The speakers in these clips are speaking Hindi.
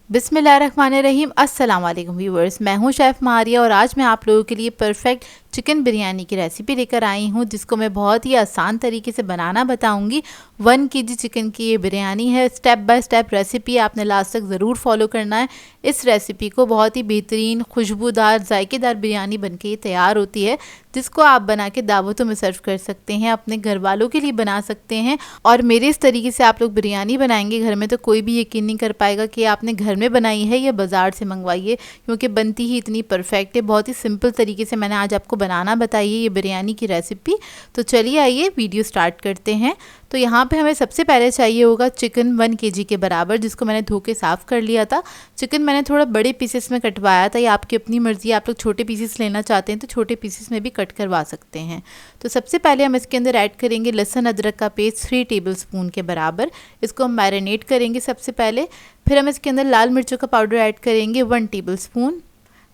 बिस्मिल्लाहिर्रहमानिर्रहीम। अस्सलाम वालेकुम व्यूवर्स, मैं हूं शेफ़ मारिया और आज मैं आप लोगों के लिए परफेक्ट चिकन बिरयानी की रेसिपी लेकर आई हूं, जिसको मैं बहुत ही आसान तरीके से बनाना बताऊंगी। 1 केजी चिकन की ये बिरयानी है। स्टेप बाय स्टेप रेसिपी आपने लास्ट तक ज़रूर फॉलो करना है। इस रेसिपी को बहुत ही बेहतरीन खुशबूदार जायकेदार बिरयानी बनके तैयार होती है, जिसको आप बना के दावतों में सर्व कर सकते हैं, अपने घर वालों के लिए बना सकते हैं। और मेरे इस तरीके से आप लोग बिरयानी बनाएंगे घर में तो कोई भी यकीन नहीं कर पाएगा कि आपने घर में बनाई है या बाज़ार से मंगवाई है, क्योंकि बनती ही इतनी परफेक्ट है। बहुत ही सिंपल तरीके से मैंने आज आपको बनाना बताई है ये बिरयानी की रेसिपी। तो चलिए आइए वीडियो स्टार्ट करते हैं। तो यहाँ पे हमें सबसे पहले चाहिए होगा चिकन 1 केजी के बराबर, जिसको मैंने धो के साफ़ कर लिया था। चिकन मैंने थोड़ा बड़े पीसेस में कटवाया था, या आपकी अपनी मर्ज़ी, आप लोग छोटे पीसेस लेना चाहते हैं तो छोटे पीसेस में भी कट करवा सकते हैं। तो सबसे पहले हम इसके अंदर ऐड करेंगे लहसुन अदरक का पेस्ट 3 टेबलस्पून के बराबर। इसको हम मैरिनेट करेंगे सबसे पहले। फिर हम इसके अंदर लाल मिर्चों का पाउडर ऐड करेंगे 1 टेबलस्पून,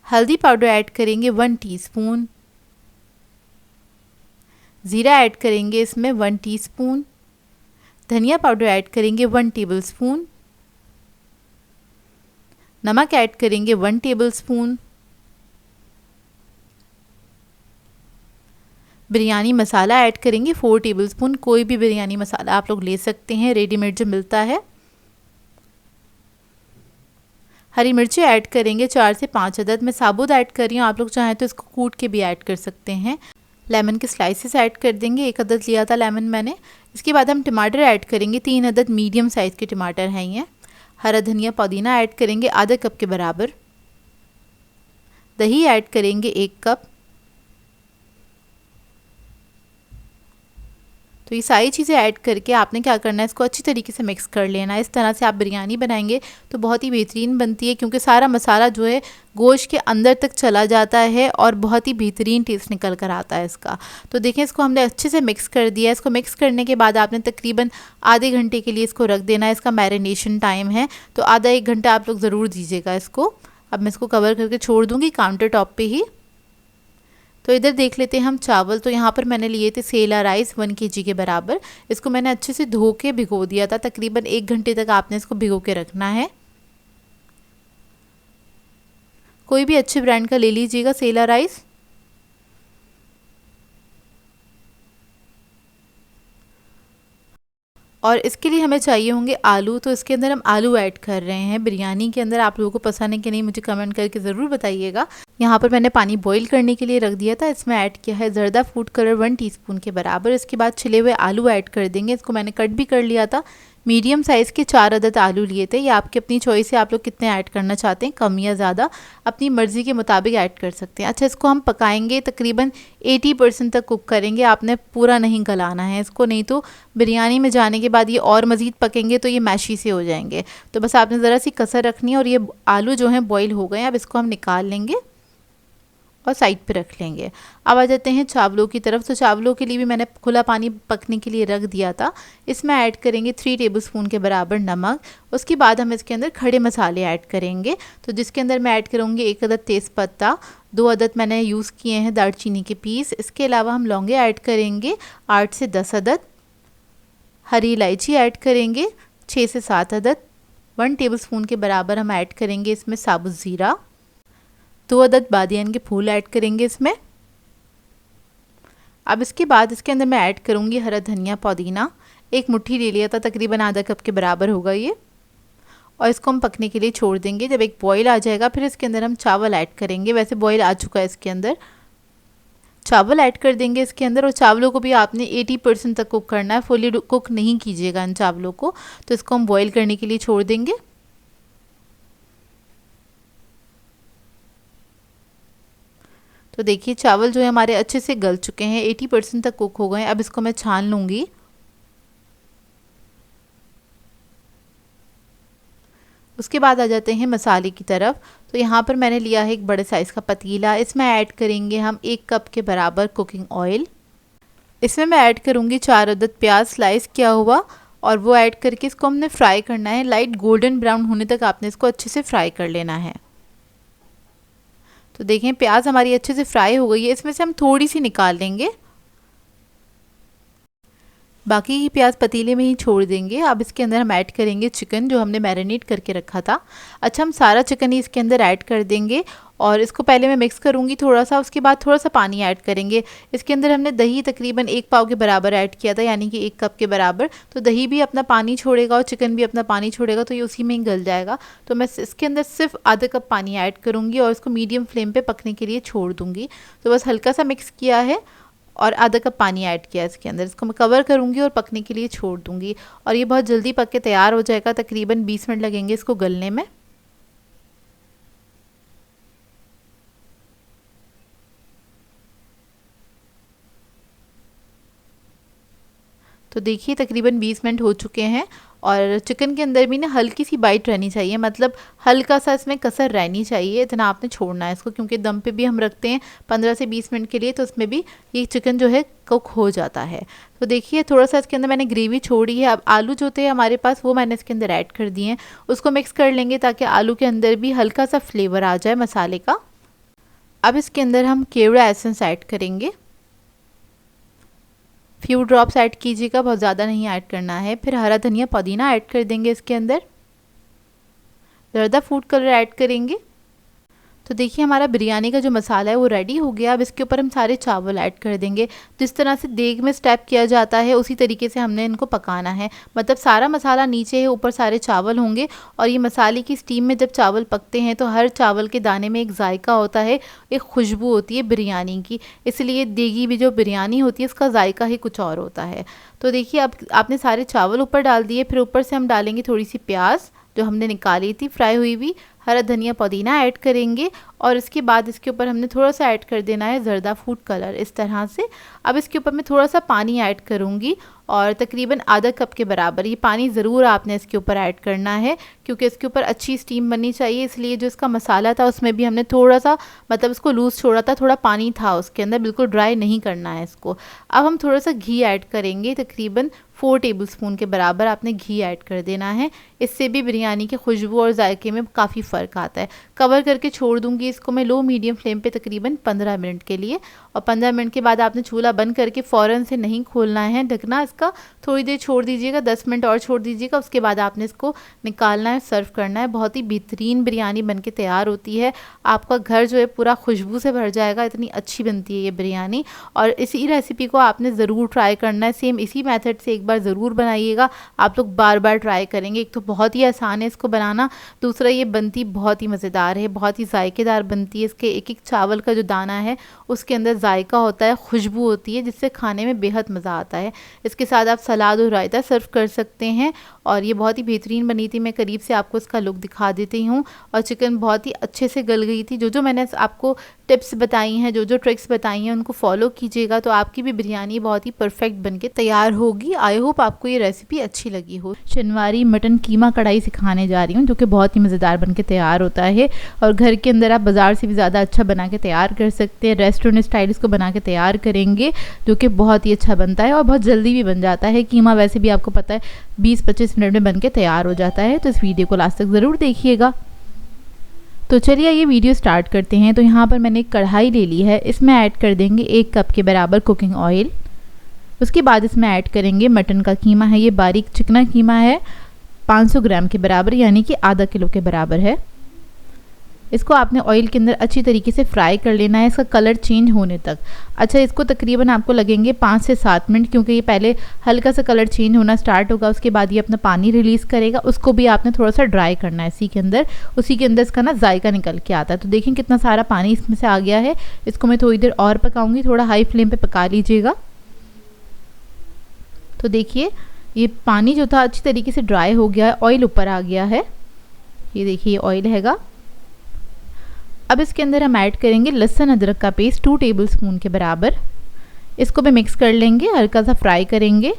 हल्दी पाउडर ऐड करेंगे 1 टीस्पून, ज़ीरा ऐड करेंगे इसमें 1 टीस्पून, धनिया पाउडर ऐड करेंगे 1 टेबलस्पून, नमक ऐड करेंगे 1 टेबलस्पून, बिरयानी मसाला ऐड करेंगे 4 टेबलस्पून। कोई भी बिरयानी मसाला आप लोग ले सकते हैं, रेडीमेड जो मिलता है। हरी मिर्ची ऐड करेंगे 4 से 5 अदद। मैं साबुत ऐड कर रही हूँ, आप लोग चाहें तो इसको कूट के भी ऐड कर सकते हैं। लेमन के स्लाइसेस ऐड कर देंगे, 1 अदद लिया था लेमन मैंने। इसके बाद हम टमाटर ऐड करेंगे, 3 अदद मीडियम साइज़ के टमाटर हैं ये। हरा धनिया पुदीना ऐड करेंगे आधा कप के बराबर। दही ऐड करेंगे 1 कप। तो ये सारी चीज़ें ऐड करके आपने क्या करना है, इसको अच्छी तरीके से मिक्स कर लेना है। इस तरह से आप बिरयानी बनाएंगे तो बहुत ही बेहतरीन बनती है, क्योंकि सारा मसाला जो है गोश्त के अंदर तक चला जाता है और बहुत ही बेहतरीन टेस्ट निकल कर आता है इसका। तो देखें, इसको हमने अच्छे से मिक्स कर दिया है। इसको मिक्स करने के बाद आपने तकरीबन आधे घंटे के लिए इसको रख देना है। इसका मैरिनेशन टाइम है, तो आधा 1 घंटा आप लोग ज़रूर दीजिएगा इसको। अब मैं इसको कवर करके छोड़ दूँगी काउंटर टॉप पर ही। तो इधर देख लेते हैं हम चावल। तो यहाँ पर मैंने लिए थे सेला राइस 1 केजी के बराबर। इसको मैंने अच्छे से धो के भिगो दिया था। तकरीबन 1 घंटे तक आपने इसको भिगो के रखना है। कोई भी अच्छे ब्रांड का ले लीजिएगा सेला राइस। और इसके लिए हमें चाहिए होंगे आलू। तो इसके अंदर हम आलू ऐड कर रहे हैं बिरयानी के अंदर। आप लोगों को पसंद है कि नहीं मुझे कमेंट करके ज़रूर बताइएगा। यहाँ पर मैंने पानी बॉईल करने के लिए रख दिया था। इसमें ऐड किया है ज़र्दा फूड कलर 1 टीस्पून के बराबर। इसके बाद छिले हुए आलू ऐड कर देंगे। इसको मैंने कट भी कर लिया था। मीडियम साइज़ के 4 अदद आलू लिए थे। ये आपकी अपनी चॉइस है, आप लोग कितने ऐड करना चाहते हैं, कम या ज़्यादा अपनी मर्ज़ी के मुताबिक ऐड कर सकते हैं। अच्छा, इसको हम पकाएंगे, तकरीबन 80% तक कुक करेंगे। आपने पूरा नहीं गलाना है इसको, नहीं तो बिरयानी में जाने के बाद ये और मज़ीद पकेंगे तो ये मैशी से हो जाएंगे। तो बस आपने ज़रा सी कसर रखनी है। और ये आलू जो हैं बॉईल हो गए हैं, अब इसको हम निकाल लेंगे और साइड पे रख लेंगे। अब आ जाते हैं चावलों की तरफ। तो चावलों के लिए भी मैंने खुला पानी पकने के लिए रख दिया था। इसमें ऐड करेंगे 3 टेबलस्पून के बराबर नमक। उसके बाद हम इसके अंदर खड़े मसाले ऐड करेंगे। तो जिसके अंदर मैं ऐड करूँगी 1 अदद तेज़पत्ता, 2 अदद मैंने यूज़ किए हैं दालचीनी के पीस। इसके अलावा हम लौंगे ऐड करेंगे 8 से 10 अदद। हरी इलायची ऐड करेंगे 6 से 7 अदद। 1 टेबलस्पून के बराबर हम ऐड करेंगे इसमें साबुत ज़ीरा। 2 अदद बादियान के फूल ऐड करेंगे इसमें। अब इसके बाद इसके अंदर मैं ऐड करूँगी हरा धनिया पुदीना। 1 मुट्ठी ले लिया था, तकरीबन आधा कप के बराबर होगा ये। और इसको हम पकने के लिए छोड़ देंगे। जब एक बॉईल आ जाएगा फिर इसके अंदर हम चावल ऐड करेंगे। वैसे बॉईल आ चुका है, इसके अंदर चावल ऐड कर देंगे इसके अंदर। और चावलों को भी आपने 80% तक कुक करना है, फुली कुक नहीं कीजिएगा इन चावलों को। तो इसको हम बॉईल करने के लिए छोड़ देंगे। तो देखिए चावल जो है हमारे अच्छे से गल चुके हैं, 80% तक कुक हो गए हैं। अब इसको मैं छान लूँगी। उसके बाद आ जाते हैं मसाले की तरफ। तो यहाँ पर मैंने लिया है एक बड़े साइज़ का पतीला। इसमें ऐड करेंगे हम 1 कप के बराबर कुकिंग ऑयल। इसमें मैं ऐड करूँगी 4 अदद प्याज स्लाइस किया हुआ, और वो ऐड करके इसको हमने फ्राई करना है। लाइट गोल्डन ब्राउन होने तक आपने इसको अच्छे से फ्राई कर लेना है। तो देखें प्याज हमारी अच्छे से फ्राई हो गई है। इसमें से हम थोड़ी सी निकाल लेंगे। बाकी की प्याज पतीले में ही छोड़ देंगे। अब इसके अंदर हम ऐड करेंगे चिकन जो हमने मैरिनेट करके रखा था। अच्छा, हम सारा चिकन ही इसके अंदर ऐड कर देंगे और इसको पहले मैं मिक्स करूँगी थोड़ा सा, उसके बाद थोड़ा सा पानी ऐड करेंगे। इसके अंदर हमने दही तकरीबन 1 पाव के बराबर ऐड किया था, यानी कि 1 कप के बराबर। तो दही भी अपना पानी छोड़ेगा और चिकन भी अपना पानी छोड़ेगा, तो ये उसी में ही गल जाएगा। तो मैं इसके अंदर सिर्फ आधा कप पानी ऐड करूँगी और इसको मीडियम फ्लेम पर पकने के लिए छोड़ दूँगी। तो बस हल्का सा मिक्स किया है और आधा कप पानी ऐड किया इसके अंदर। इसको मैं कवर करूँगी और पकने के लिए छोड़ दूँगी और ये बहुत जल्दी पक के तैयार हो जाएगा। तकरीबन 20 मिनट लगेंगे इसको गलने में। तो देखिए तकरीबन 20 मिनट हो चुके हैं और चिकन के अंदर भी ना हल्की सी बाइट रहनी चाहिए, मतलब हल्का सा इसमें कसर रहनी चाहिए, इतना आपने छोड़ना है इसको, क्योंकि दम पे भी हम रखते हैं 15 से 20 मिनट के लिए, तो उसमें भी ये चिकन जो है कुक हो जाता है। तो देखिए थोड़ा सा इसके अंदर मैंने ग्रेवी छोड़ी है। अब आलू जो थे हमारे पास वो मैंने इसके अंदर ऐड कर दिए हैं, उसको मिक्स कर लेंगे ताकि आलू के अंदर भी हल्का सा फ्लेवर आ जाए मसाले का। अब इसके अंदर हम केवड़ा एसेंस ऐड करेंगे, फ्यू ड्रॉप्स ऐड कीजिएगा, बहुत ज़्यादा नहीं ऐड करना है। फिर हरा धनिया पुदीना ऐड कर देंगे इसके अंदर, ज़र्दा फूड कलर ऐड करेंगे। तो देखिए हमारा बिरयानी का जो मसाला है वो रेडी हो गया। अब इसके ऊपर हम सारे चावल ऐड कर देंगे। जिस तरह से देग में स्टेप किया जाता है उसी तरीके से हमने इनको पकाना है, मतलब सारा मसाला नीचे है, ऊपर सारे चावल होंगे। और ये मसाले की स्टीम में जब चावल पकते हैं तो हर चावल के दाने में एक जायका होता है, एक खुशबू होती है बिरयानी की, इसलिए देगी भी जो बिरयानी होती है इसका जायका ही कुछ और होता है। तो देखिए अब आपने सारे चावल ऊपर डाल दिए, फिर ऊपर से हम डालेंगे थोड़ी सी प्याज जो हमने निकाली थी फ्राई हुई हुई, हरा धनिया पुदीना ऐड करेंगे और इसके बाद इसके ऊपर हमने थोड़ा सा ऐड कर देना है ज़र्दा फूड कलर, इस तरह से। अब इसके ऊपर मैं थोड़ा सा पानी ऐड करूँगी और तकरीबन आधा कप के बराबर ये पानी ज़रूर आपने इसके ऊपर ऐड करना है, क्योंकि इसके ऊपर अच्छी स्टीम बननी चाहिए। इसलिए जो इसका मसाला था उसमें भी हमने थोड़ा सा मतलब इसको लूज़ छोड़ा था, थोड़ा पानी था उसके अंदर, बिल्कुल ड्राई नहीं करना है इसको। अब हम थोड़ा सा घी ऐड करेंगे, तकरीबन 4 टेबलस्पून के बराबर आपने घी ऐड कर देना है। इससे भी बिरयानी की खुशबू और जायके में काफ़ी फ़र्क आता है। कवर करके छोड़ दूँगी इसको मैं लो मीडियम फ्लेम पे तकरीबन 15 मिनट के लिए, और 15 मिनट के बाद आपने चूल्हा बंद करके फ़ौरन से नहीं खोलना है ढकना इसका, थोड़ी देर छोड़ दीजिएगा, 10 मिनट और छोड़ दीजिएगा। उसके बाद आपने इसको निकालना है, सर्व करना है। बहुत ही बेहतरीन बिरयानी बन के तैयार होती है, आपका घर जो है पूरा खुशबू से भर जाएगा, इतनी अच्छी बनती है ये बिरयानी। और इसी रेसिपी को आपने ज़रूर ट्राई करना है, सेम इसी मेथड से एक बार ज़रूर बनाइएगा, आप लोग बार बार ट्राई करेंगे। एक तो बहुत ही आसान है इसको बनाना, दूसरा ये बनती बहुत ही मज़ेदार है, बहुत ही जायकेदार बनती है। इसके एक एक चावल का जो दाना है उसके अंदर जायका होता है, खुशबू होती है, जिससे खाने में बेहद मज़ा आता है। इसके साथ आप सलाद और रायता सर्व कर सकते हैं और ये बहुत ही बेहतरीन बनी थी। मैं करीब से आपको इसका लुक दिखा देती हूँ और चिकन बहुत ही अच्छे से गल गई थी। जो मैंने आपको टिप्स बताई हैं, जो ट्रिक्स बताई हैं, उनको फॉलो कीजिएगा तो आपकी भी बिरयानी बहुत ही परफेक्ट बनके तैयार होगी। आई होप आपको ये रेसिपी अच्छी लगी हो। शनिवारी मटन कीमा कढ़ाई सिखाने जा रही हूँ, जो कि बहुत ही मज़ेदार बनके तैयार होता है और घर के अंदर आप बाज़ार से भी ज़्यादा अच्छा बना के तैयार कर सकते हैं। रेस्टोरेंट स्टाइल इसको बना के तैयार करेंगे, जो कि बहुत ही अच्छा बनता है और बहुत जल्दी भी बन जाता है। कीमा वैसे भी आपको पता है 20-25 मिनट में बन के तैयार हो जाता है। तो इस वीडियो को लास्ट तक ज़रूर देखिएगा। तो चलिए ये वीडियो स्टार्ट करते हैं। तो यहाँ पर मैंने एक कढ़ाई ले ली है, इसमें ऐड कर देंगे 1 कप के बराबर कुकिंग ऑयल। उसके बाद इसमें ऐड करेंगे मटन का कीमा है, ये बारीक चिकना कीमा है, 500 ग्राम के बराबर, यानी कि आधा किलो के बराबर है। इसको आपने ऑयल के अंदर अच्छी तरीके से फ्राई कर लेना है, इसका कलर चेंज होने तक। अच्छा, इसको तकरीबन आपको लगेंगे 5 से 7 मिनट, क्योंकि ये पहले हल्का सा कलर चेंज होना स्टार्ट होगा, उसके बाद ये अपना पानी रिलीज़ करेगा, उसको भी आपने थोड़ा सा ड्राई करना है इसी के अंदर, उसी के अंदर इसका ना जायका निकल के आता है। तो देखें कितना सारा पानी इसमें से आ गया है। इसको मैं थोड़ी देर और पकाऊंगी, थोड़ा हाई फ्लेम पर पका लीजिएगा। तो देखिए ये पानी जो था अच्छी तरीके से ड्राई हो गया है, ऑयल ऊपर आ गया है, ये देखिए ऑयल हैगा। अब इसके अंदर हम ऐड करेंगे लहसुन अदरक का पेस्ट 2 टेबलस्पून के बराबर। इसको भी मिक्स कर लेंगे, हल्का सा फ्राई करेंगे।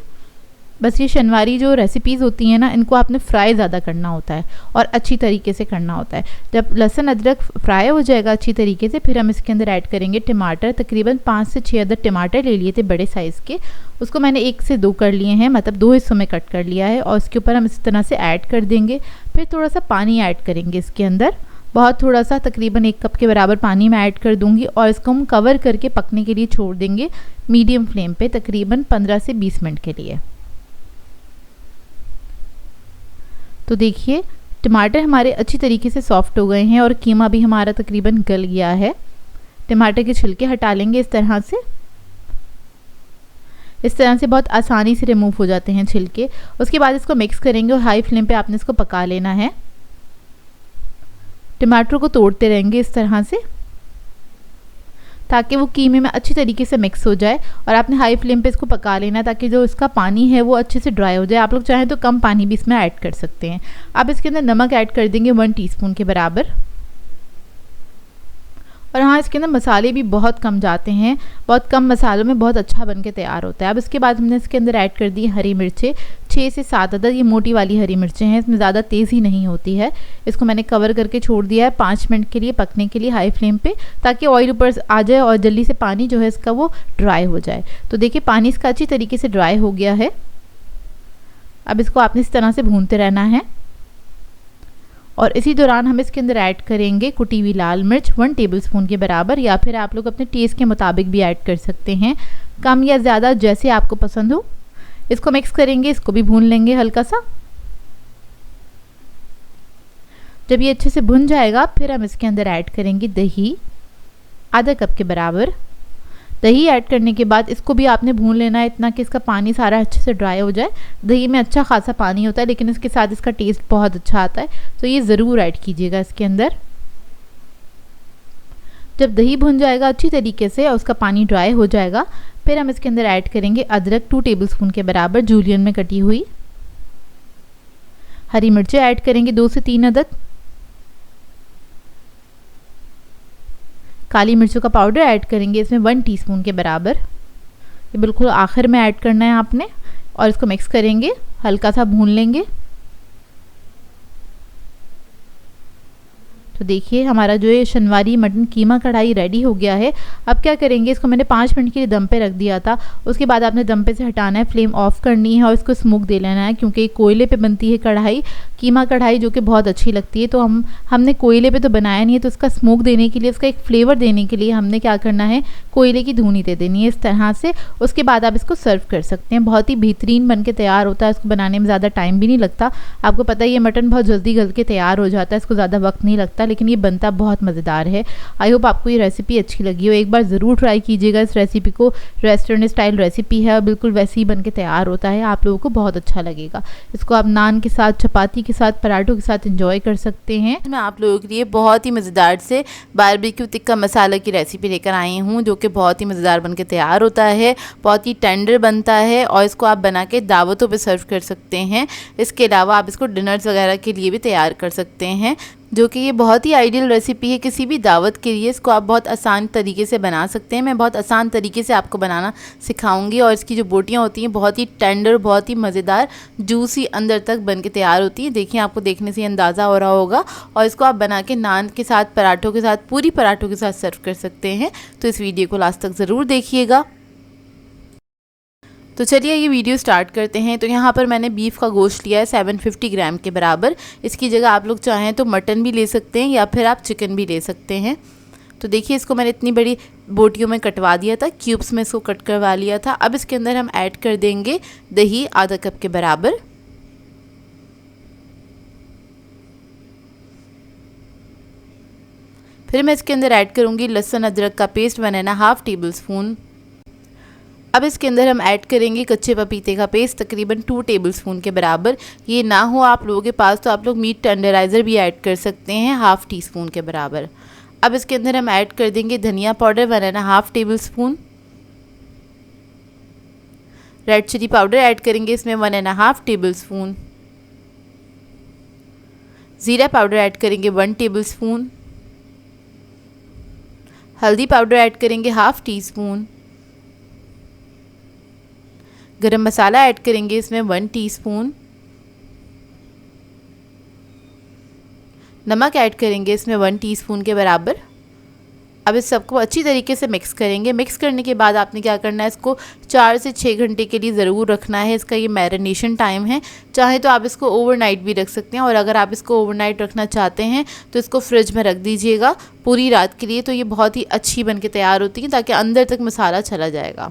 बस ये शनिवारी जो रेसिपीज़ होती हैं ना, इनको आपने फ्राई ज़्यादा करना होता है और अच्छी तरीके से करना होता है। जब लहसुन अदरक फ्राई हो जाएगा अच्छी तरीके से, फिर हम इसके अंदर ऐड करेंगे टमाटर। तकरीबन 5 से 6 अदद टमाटर ले लिए थे बड़े साइज़ के, उसको मैंने 1 से 2 कर लिए हैं, मतलब 2 हिस्सों में कट कर लिया है। और उसके ऊपर हम इस तरह से ऐड कर देंगे। फिर थोड़ा सा पानी ऐड करेंगे इसके अंदर, बहुत थोड़ा सा, तकरीबन 1 कप के बराबर पानी मैं ऐड कर दूंगी और इसको हम कवर करके पकने के लिए छोड़ देंगे मीडियम फ्लेम पे तकरीबन 15 से 20 मिनट के लिए। तो देखिए टमाटर हमारे अच्छी तरीके से सॉफ्ट हो गए हैं और कीमा भी हमारा तकरीबन गल गया है। टमाटर के छिलके हटा लेंगे इस तरह से। इस तरह से बहुत आसानी से रिमूव हो जाते हैं छिलके। उसके बाद इसको मिक्स करेंगे और हाई फ्लेम पे आपने इसको पका लेना है। टमाटर को तोड़ते रहेंगे इस तरह से ताकि वो कीमे में अच्छी तरीके से मिक्स हो जाए, और आपने हाई फ्लेम पे इसको पका लेना है ताकि जो इसका पानी है वो अच्छे से ड्राई हो जाए। आप लोग चाहें तो कम पानी भी इसमें ऐड कर सकते हैं। आप इसके अंदर नमक ऐड कर देंगे 1 टीस्पून के बराबर। और हाँ, इसके अंदर मसाले भी बहुत कम जाते हैं, बहुत कम मसालों में बहुत अच्छा बन के तैयार होता है। अब इसके बाद हमने इसके अंदर ऐड कर दी हरी मिर्चें, 6 से 7 अदद। ये मोटी वाली हरी मिर्चें हैं, इसमें ज़्यादा तेज़ी नहीं होती है। इसको मैंने कवर करके छोड़ दिया है 5 मिनट के लिए पकने के लिए हाई फ्लेम पे, ताकि ऑयल ऊपर आ जाए और जल्दी से पानी जो है इसका वो ड्राई हो जाए। तो देखिए पानी इसका अच्छी तरीके से ड्राई हो गया है। अब इसको आपने इस तरह से भूनते रहना है और इसी दौरान हम इसके अंदर ऐड करेंगे कुटी हुई लाल मिर्च 1 टेबलस्पून के बराबर, या फिर आप लोग अपने टेस्ट के मुताबिक भी ऐड कर सकते हैं, कम या ज़्यादा जैसे आपको पसंद हो। इसको मिक्स करेंगे, इसको भी भून लेंगे हल्का सा। जब ये अच्छे से भुन जाएगा फिर हम इसके अंदर ऐड करेंगे दही आधा कप के बराबर। दही ऐड करने के बाद इसको भी आपने भून लेना है इतना कि इसका पानी सारा अच्छे से ड्राई हो जाए। दही में अच्छा खासा पानी होता है लेकिन इसके साथ इसका टेस्ट बहुत अच्छा आता है, तो ये ज़रूर ऐड कीजिएगा इसके अंदर। जब दही भुन जाएगा अच्छी तरीके से और उसका पानी ड्राई हो जाएगा फिर हम इसके अंदर ऐड करेंगे अदरक 2 टेबलस्पून के बराबर जूलियन में कटी हुई। हरी मिर्चें ऐड करेंगे 2 से 3 अदद। काली मिर्चों का पाउडर ऐड करेंगे इसमें 1 टीस्पून के बराबर। ये बिल्कुल आखिर में ऐड करना है आपने, और इसको मिक्स करेंगे, हल्का सा भून लेंगे। तो देखिए हमारा जो ये शनवारी मटन कीमा कढ़ाई रेडी हो गया है। अब क्या करेंगे, इसको मैंने 5 मिनट के लिए दम पे रख दिया था। उसके बाद आपने दम पे से हटाना है, फ्लेम ऑफ करनी है और इसको स्मोक दे लेना है, क्योंकि कोयले पे बनती है कढ़ाई, कीमा कढ़ाई, जो कि बहुत अच्छी लगती है। तो हमने कोयले पे तो बनाया नहीं है, तो इसका स्मोक देने के लिए, इसका एक फ्लेवर देने के लिए हमने क्या करना है, कोयले की धुनी दे देनी है इस तरह से। उसके बाद आप इसको सर्व कर सकते हैं। बहुत ही बेहतरीन बन के तैयार होता है। इसको बनाने में ज़्यादा टाइम भी नहीं लगता। आपको पता है ये मटन बहुत जल्दी गल के तैयार हो जाता है, इसको ज़्यादा वक्त नहीं लगता, लेकिन ये बनता बहुत मज़ेदार है। आई होप आपको ये रेसिपी अच्छी लगी हो। एक बार ज़रूर ट्राई कीजिएगा इस रेसिपी को। रेस्टोरेंट स्टाइल रेसिपी है और बिल्कुल वैसे ही बन के तैयार होता है। आप लोगों को बहुत अच्छा लगेगा। इसको आप नान के साथ, चपाती के साथ, पराठों के साथ एंजॉय कर सकते हैं। मैं आप लोगों के लिए बहुत ही मज़ेदार से बारबेक्यू टिक्का मसाला की रेसिपी लेकर आई हूँ, जो कि बहुत ही मज़ेदार बन के तैयार होता है, बहुत ही टेंडर बनता है और इसको आप बना के दावतों पे सर्व कर सकते हैं। इसके अलावा आप इसको डिनर्स वगैरह के लिए भी तैयार कर सकते हैं, जो कि ये बहुत ही आइडियल रेसिपी है किसी भी दावत के लिए। इसको आप बहुत आसान तरीके से बना सकते हैं। मैं बहुत आसान तरीके से आपको बनाना सिखाऊंगी। और इसकी जो बोटियाँ होती हैं बहुत ही टेंडर, बहुत ही मज़ेदार, जूसी अंदर तक बन के तैयार होती हैं। देखिए आपको देखने से अंदाज़ा हो रहा होगा। और इसको आप बना के नान के साथ, पराठों के साथ, पूरी पराठों के साथ सर्व कर सकते हैं। तो इस वीडियो को लास्ट तक ज़रूर देखिएगा। तो चलिए ये वीडियो स्टार्ट करते हैं। तो यहाँ पर मैंने बीफ का गोश्त लिया है 750 ग्राम के बराबर। इसकी जगह आप लोग चाहें तो मटन भी ले सकते हैं या फिर आप चिकन भी ले सकते हैं। तो देखिए इसको मैंने इतनी बड़ी बोटियों में कटवा दिया था, क्यूब्स में इसको कट करवा लिया था। अब इसके अंदर हम ऐड कर देंगे दही आधा कप के बराबर। फिर मैं इसके अंदर ऐड करूँगी लहसुन अदरक का पेस्ट 1.5 टेबलस्पून। अब इसके अंदर हम ऐड करेंगे कच्चे पपीते का पेस्ट तकरीबन 2 टेबलस्पून के बराबर। ये ना हो आप लोगों के पास तो आप लोग मीट टेंडराइज़र भी ऐड कर सकते हैं 1/2 टीस्पून के बराबर। अब इसके अंदर हम ऐड कर देंगे धनिया powder 1.5 tablespoon. Red chilli powder add करेंगे इसमें 1.5 टेबलस्पून। ज़ीरा पाउडर ऐड करेंगे 1 टेबलस्पून। हल्दी पाउडर ऐड करेंगे 1/2 टीस्पून। गरम मसाला ऐड करेंगे इसमें 1 टीस्पून। नमक ऐड करेंगे इसमें 1 टीस्पून के बराबर। अब इस सबको अच्छी तरीके से मिक्स करेंगे। मिक्स करने के बाद आपने क्या करना है, इसको 4 से 6 घंटे के लिए ज़रूर रखना है। इसका ये मैरिनेशन टाइम है। चाहे तो आप इसको ओवरनाइट भी रख सकते हैं, और अगर आप इसको ओवरनाइट रखना चाहते हैं तो इसको फ्रिज में रख दीजिएगा पूरी रात के लिए। तो ये बहुत ही अच्छी बन के तैयार होती है, ताकि अंदर तक मसाला चला जाएगा।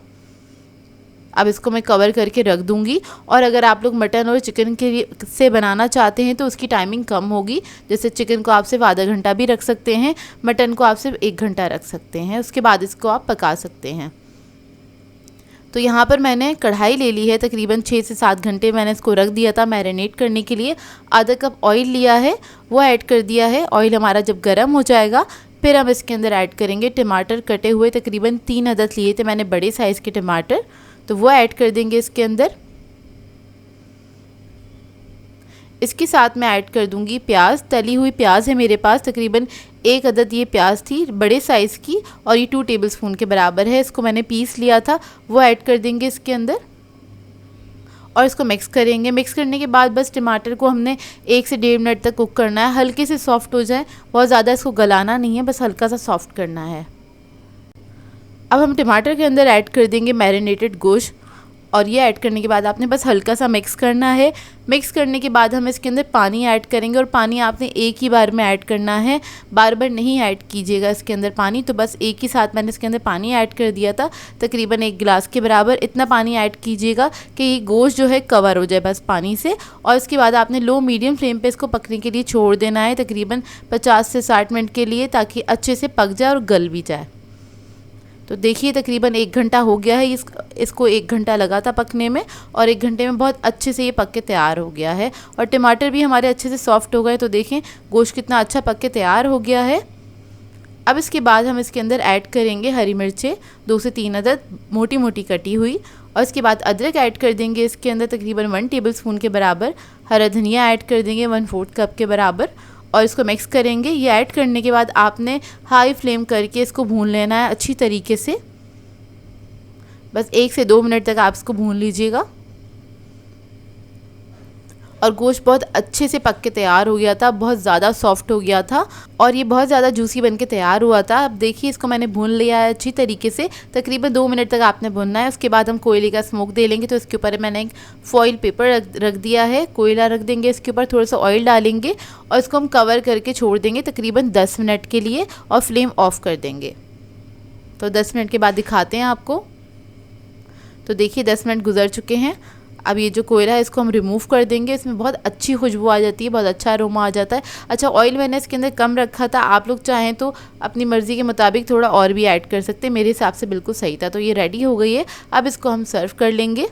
अब इसको मैं कवर करके रख दूँगी। और अगर आप लोग मटन और चिकन के से बनाना चाहते हैं तो उसकी टाइमिंग कम होगी। जैसे चिकन को आप सिर्फ आधा घंटा भी रख सकते हैं, मटन को आप सिर्फ 1 घंटा रख सकते हैं, उसके बाद इसको आप पका सकते हैं। तो यहाँ पर मैंने कढ़ाई ले ली है, तकरीबन 6 से 7 घंटे मैंने इसको रख दिया था मैरिनेट करने के लिए। आधा कप ऑयल लिया है, वो ऐड कर दिया है। ऑयल हमारा जब गर्म हो जाएगा फिर हम इसके अंदर ऐड करेंगे टमाटर कटे हुए, तकरीबन 3 अदद लिए थे मैंने बड़े साइज़ के टमाटर, तो वो ऐड कर देंगे इसके अंदर। इसके साथ मैं ऐड कर दूंगी प्याज, तली हुई प्याज है मेरे पास, तकरीबन 1 अदद ये प्याज थी बड़े साइज़ की और ये 2 टेबलस्पून के बराबर है। इसको मैंने पीस लिया था, वो ऐड कर देंगे इसके अंदर और इसको मिक्स करेंगे। मिक्स करने के बाद बस टमाटर को हमने 1 से 1.5 मिनट तक कुक करना है, हल्के से सॉफ्ट हो जाए, बहुत ज़्यादा इसको गलाना नहीं है, बस हल्का सा सॉफ्ट करना है। अब हम टमाटर के अंदर ऐड कर देंगे मैरिनेटेड गोश्त और ये ऐड करने के बाद आपने बस हल्का सा मिक्स करना है। मिक्स करने के बाद हम इसके अंदर पानी ऐड करेंगे और पानी आपने एक ही बार में ऐड करना है, बार बार नहीं ऐड कीजिएगा इसके अंदर पानी। तो बस एक ही साथ मैंने इसके अंदर पानी ऐड कर दिया था, तकरीबन 1 गिलास के बराबर। इतना पानी ऐड कीजिएगा कि ये गोश्त जो है कवर हो जाए बस पानी से। और इसके बाद आपने लो मीडियम फ्लेम पर इसको पकने के लिए छोड़ देना है, तकरीबन 50 से 60 मिनट के लिए, ताकि अच्छे से पक जाए और गल भी जाए। तो देखिए तकरीबन 1 घंटा हो गया है, इसको 1 घंटा लगा था पकने में और 1 घंटे में बहुत अच्छे से ये पक के तैयार हो गया है और टमाटर भी हमारे अच्छे से सॉफ्ट हो गए। तो देखें गोश्त कितना अच्छा पक के तैयार हो गया है। अब इसके बाद हम इसके अंदर ऐड करेंगे हरी मिर्चें 2 से 3 अदद मोटी मोटी कटी हुई, और इसके बाद अदरक ऐड कर देंगे इसके अंदर तकरीबन 1 टेबलस्पून के बराबर। हरा धनिया ऐड कर देंगे 1/4 कप के बराबर और इसको मिक्स करेंगे। ये ऐड करने के बाद आपने हाई फ्लेम करके इसको भून लेना है अच्छी तरीके से, बस 1 से 2 मिनट तक आप इसको भून लीजिएगा। और गोश्त बहुत अच्छे से पक के तैयार हो गया था, बहुत ज़्यादा सॉफ्ट हो गया था और ये बहुत ज़्यादा जूसी बन के तैयार हुआ था। अब देखिए इसको मैंने भून लिया है अच्छी तरीके से, तकरीबन 2 मिनट तक आपने भूनना है। उसके बाद हम कोयले का स्मोक दे लेंगे, तो इसके ऊपर मैंने एक फॉइल पेपर रख दिया है, कोयला रख देंगे, इसके ऊपर थोड़ा सा ऑयल डालेंगे और इसको हम कवर करके छोड़ देंगे तकरीबन 10 मिनट के लिए और फ्लेम ऑफ कर देंगे। तो 10 मिनट के बाद दिखाते हैं आपको। तो देखिए 10 मिनट गुजर चुके हैं। अब ये जो कोयला है इसको हम रिमूव कर देंगे, इसमें बहुत अच्छी खुशबू आ जाती है, बहुत अच्छा अरोमा आ जाता है। अच्छा ऑयल मैंने इसके अंदर कम रखा था, आप लोग चाहें तो अपनी मर्ज़ी के मुताबिक थोड़ा और भी ऐड कर सकते हैं, मेरे हिसाब से बिल्कुल सही था। तो ये रेडी हो गई है, अब इसको हम सर्व कर लेंगे।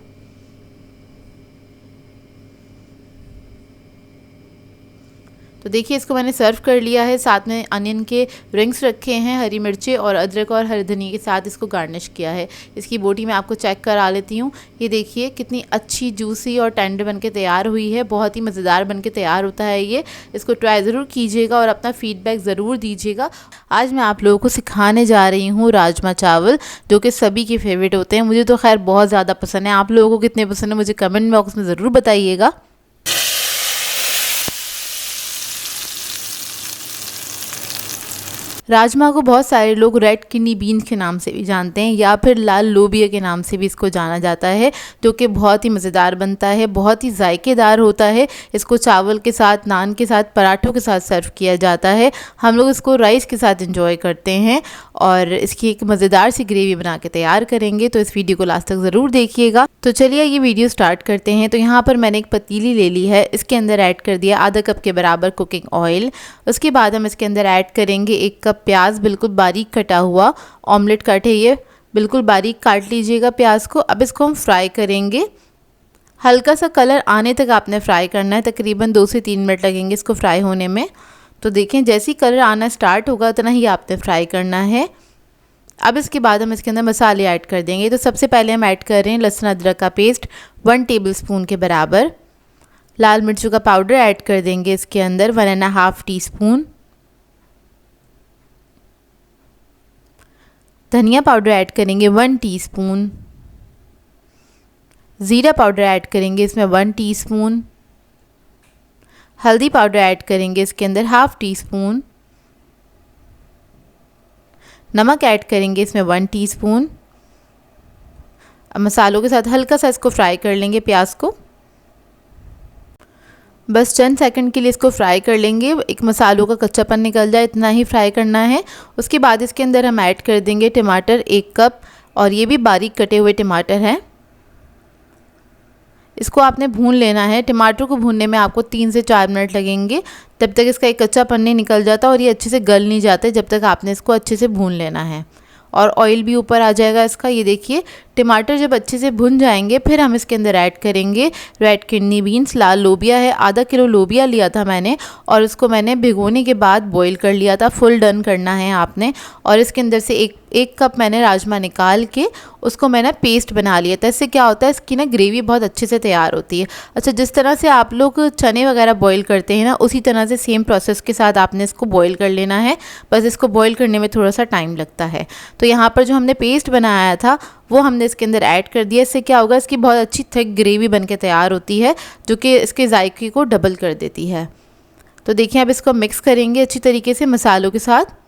तो देखिए इसको मैंने सर्व कर लिया है, साथ में अनियन के रिंग्स रखे हैं, हरी मिर्चें और अदरक और हरी धनिया के साथ इसको गार्निश किया है। इसकी बोटी मैं आपको चेक करा लेती हूँ। ये देखिए कितनी अच्छी जूसी और टेंडर बन के तैयार हुई है, बहुत ही मज़ेदार बन के तैयार होता है ये। इसको ट्राई ज़रूर कीजिएगा और अपना फीडबैक ज़रूर दीजिएगा। आज मैं आप लोगों को सिखाने जा रही हूँ राजमा चावल, जो कि सभी के फेवरेट होते हैं। मुझे तो खैर बहुत ज़्यादा पसंद है, आप लोगों को कितने पसंद है मुझे कमेंट बॉक्स में ज़रूर बताइएगा। राजमा को बहुत सारे लोग रेड किडनी बीन्स के नाम से भी जानते हैं या फिर लाल लोबिया के नाम से भी इसको जाना जाता है, जो कि बहुत ही मज़ेदार बनता है, बहुत ही जायकेदार होता है। इसको चावल के साथ, नान के साथ, पराठों के साथ सर्व किया जाता है। हम लोग इसको राइस के साथ एंजॉय करते हैं और इसकी एक मज़ेदार सी ग्रेवी बना के तैयार करेंगे। तो इस वीडियो को लास्ट तक ज़रूर देखिएगा। तो चलिए ये वीडियो स्टार्ट करते हैं। तो यहाँ पर मैंने एक पतीली ले ली है, इसके अंदर ऐड कर दिया आधा कप के बराबर कुकिंग ऑयल। उसके बाद हम इसके अंदर ऐड करेंगे 1 कप प्याज, बिल्कुल बारीक कटा हुआ, ऑमलेट कट है ये, बिल्कुल बारीक काट लीजिएगा प्याज को। अब इसको हम फ्राई करेंगे, हल्का सा कलर आने तक आपने फ्राई करना है, तकरीबन 2 से 3 मिनट लगेंगे इसको फ्राई होने में। तो देखें जैसे ही कलर आना स्टार्ट होगा उतना ही आपने फ्राई करना है। अब इसके बाद हम इसके अंदर मसाले ऐड कर देंगे। तो सबसे पहले हम ऐड कर रहे हैं लहसुन अदरक का पेस्ट 1 टेबलस्पून के बराबर। लाल मिर्चों का पाउडर ऐड कर देंगे इसके अंदर 1.5 टीस्पून। धनिया पाउडर ऐड करेंगे 1 टीस्पून। ज़ीरा पाउडर ऐड करेंगे इसमें 1 टीस्पून। हल्दी पाउडर ऐड करेंगे इसके अंदर 1/2 टीस्पून। नमक ऐड करेंगे इसमें 1 टीस्पून। अब मसालों के साथ हल्का सा इसको फ्राई कर लेंगे प्याज को, बस चंद सेकंड के लिए इसको फ्राई कर लेंगे, एक मसालों का कच्चापन निकल जाए इतना ही फ्राई करना है। उसके बाद इसके अंदर हम ऐड कर देंगे टमाटर 1 कप, और ये भी बारीक कटे हुए टमाटर हैं। इसको आपने भून लेना है। टमाटर को भूनने में आपको 3 से 4 मिनट लगेंगे, तब तक इसका एक कच्चा पन्नी निकल जाता है और ये अच्छे से गल नहीं जाते जब तक आपने इसको अच्छे से भून लेना है। और ऑयल भी ऊपर आ जाएगा इसका। ये देखिए टमाटर जब अच्छे से भुन जाएंगे फिर हम इसके अंदर ऐड करेंगे रेड किडनी बीन्स। लाल लोबिया है, आधा किलो लोबिया लिया था मैंने और उसको मैंने भिगोने के बाद बॉईल कर लिया था। फुल डन करना है आपने। और इसके अंदर से एक कप मैंने राजमा निकाल के उसको मैंने पेस्ट बना लिया था। इससे क्या होता है, इसकी ना ग्रेवी बहुत अच्छे से तैयार होती है। अच्छा, जिस तरह से आप लोग चने वगैरह बॉईल करते हैं ना, उसी तरह से सेम प्रोसेस के साथ आपने इसको बॉईल कर लेना है। बस इसको बॉईल करने में थोड़ा सा टाइम लगता है। तो यहाँ पर जो हमने पेस्ट बनाया था वो हमने इसके अंदर ऐड कर दिया। इससे क्या होगा, इसकी बहुत अच्छी थिक ग्रेवी बन के तैयार होती है जो कि इसके जायके को डबल कर देती है। तो देखिए अब इसको मिक्स करेंगे अच्छी तरीके से मसालों के साथ।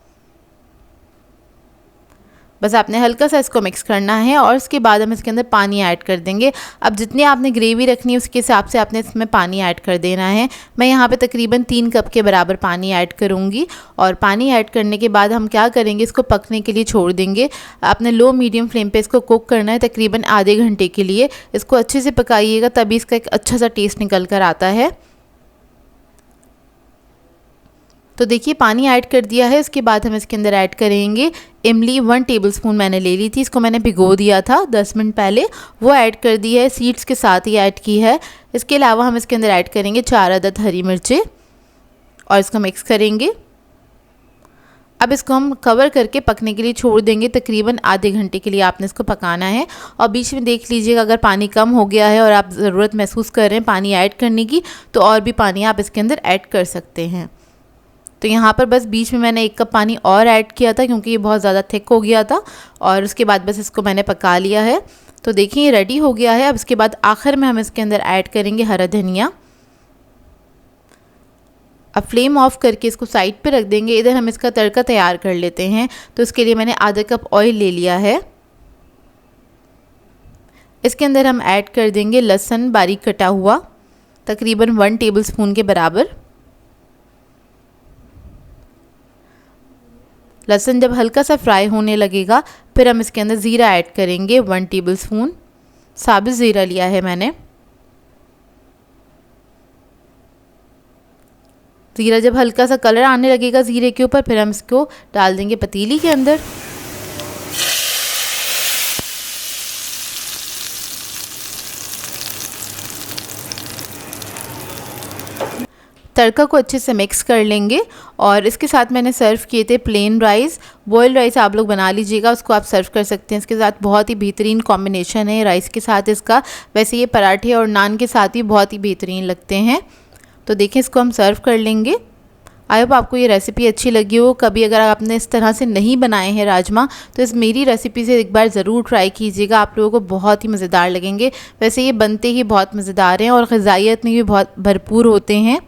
बस आपने हल्का सा इसको मिक्स करना है और उसके बाद हम इसके अंदर पानी ऐड कर देंगे। अब जितनी आपने ग्रेवी रखनी है उसके हिसाब से आपने इसमें पानी ऐड कर देना है। मैं यहाँ पे तकरीबन 3 कप के बराबर पानी ऐड करूँगी। और पानी ऐड करने के बाद हम क्या करेंगे, इसको पकने के लिए छोड़ देंगे। आपने लो मीडियम फ्लेम पे इसको कुक करना है तकरीबन आधे घंटे के लिए। इसको अच्छे से पकाइएगा तभी इसका एक अच्छा सा टेस्ट निकल कर आता है। तो देखिए पानी ऐड कर दिया है। इसके बाद हम इसके अंदर ऐड करेंगे इमली। 1 टेबलस्पून मैंने ले ली थी, इसको मैंने भिगो दिया था 10 मिनट पहले, वो ऐड कर दी है। सीड्स के साथ ही ऐड की है। इसके अलावा हम इसके अंदर ऐड करेंगे 4 अदद हरी मिर्चें और इसको मिक्स करेंगे। अब इसको हम कवर करके पकने के लिए छोड़ देंगे। तकरीबन आधे घंटे के लिए आपने इसको पकाना है। और बीच में देख लीजिएगा अगर पानी कम हो गया है और आप ज़रूरत महसूस कर रहे हैं पानी ऐड करने की, तो और भी पानी आप इसके अंदर ऐड कर सकते हैं। तो यहाँ पर बस बीच में मैंने 1 कप पानी और ऐड किया था क्योंकि ये बहुत ज़्यादा थिक हो गया था। और उसके बाद बस इसको मैंने पका लिया है। तो देखिए ये रेडी हो गया है। अब इसके बाद आखिर में हम इसके अंदर ऐड करेंगे हरा धनिया। अब फ्लेम ऑफ करके इसको साइड पे रख देंगे। इधर हम इसका तड़का तैयार कर लेते हैं। तो इसके लिए मैंने आधा कप ऑयल ले लिया है। इसके अंदर हम ऐड कर देंगे लहसुन बारीक कटा हुआ, तकरीबन 1 टेबलस्पून के बराबर। लहसुन जब हल्का सा फ्राई होने लगेगा फिर हम इसके अंदर ज़ीरा ऐड करेंगे। 1 टेबलस्पून साबित ज़ीरा लिया है मैंने। ज़ीरा जब हल्का सा कलर आने लगेगा ज़ीरे के ऊपर फिर हम इसको डाल देंगे पतीली के अंदर। तड़का को अच्छे से मिक्स कर लेंगे। और इसके साथ मैंने सर्व किए थे प्लेन राइस। बॉइल्ड राइस आप लोग बना लीजिएगा, उसको आप सर्व कर सकते हैं। इसके साथ बहुत ही बेहतरीन कॉम्बिनेशन है राइस के साथ इसका। वैसे ये पराठे और नान के साथ ही बहुत ही बेहतरीन लगते हैं। तो देखिए इसको हम सर्व कर लेंगे। आई होप आपको ये रेसिपी अच्छी लगी हो। कभी अगर आपने इस तरह से नहीं बनाए हैं राजमा तो इस मेरी रेसिपी से एक बार ज़रूर ट्राई कीजिएगा, आप लोगों को बहुत ही मज़ेदार लगेंगे। वैसे ये बनते ही बहुत मज़ेदार हैं और ग़िज़ाइयत में भी बहुत भरपूर होते हैं।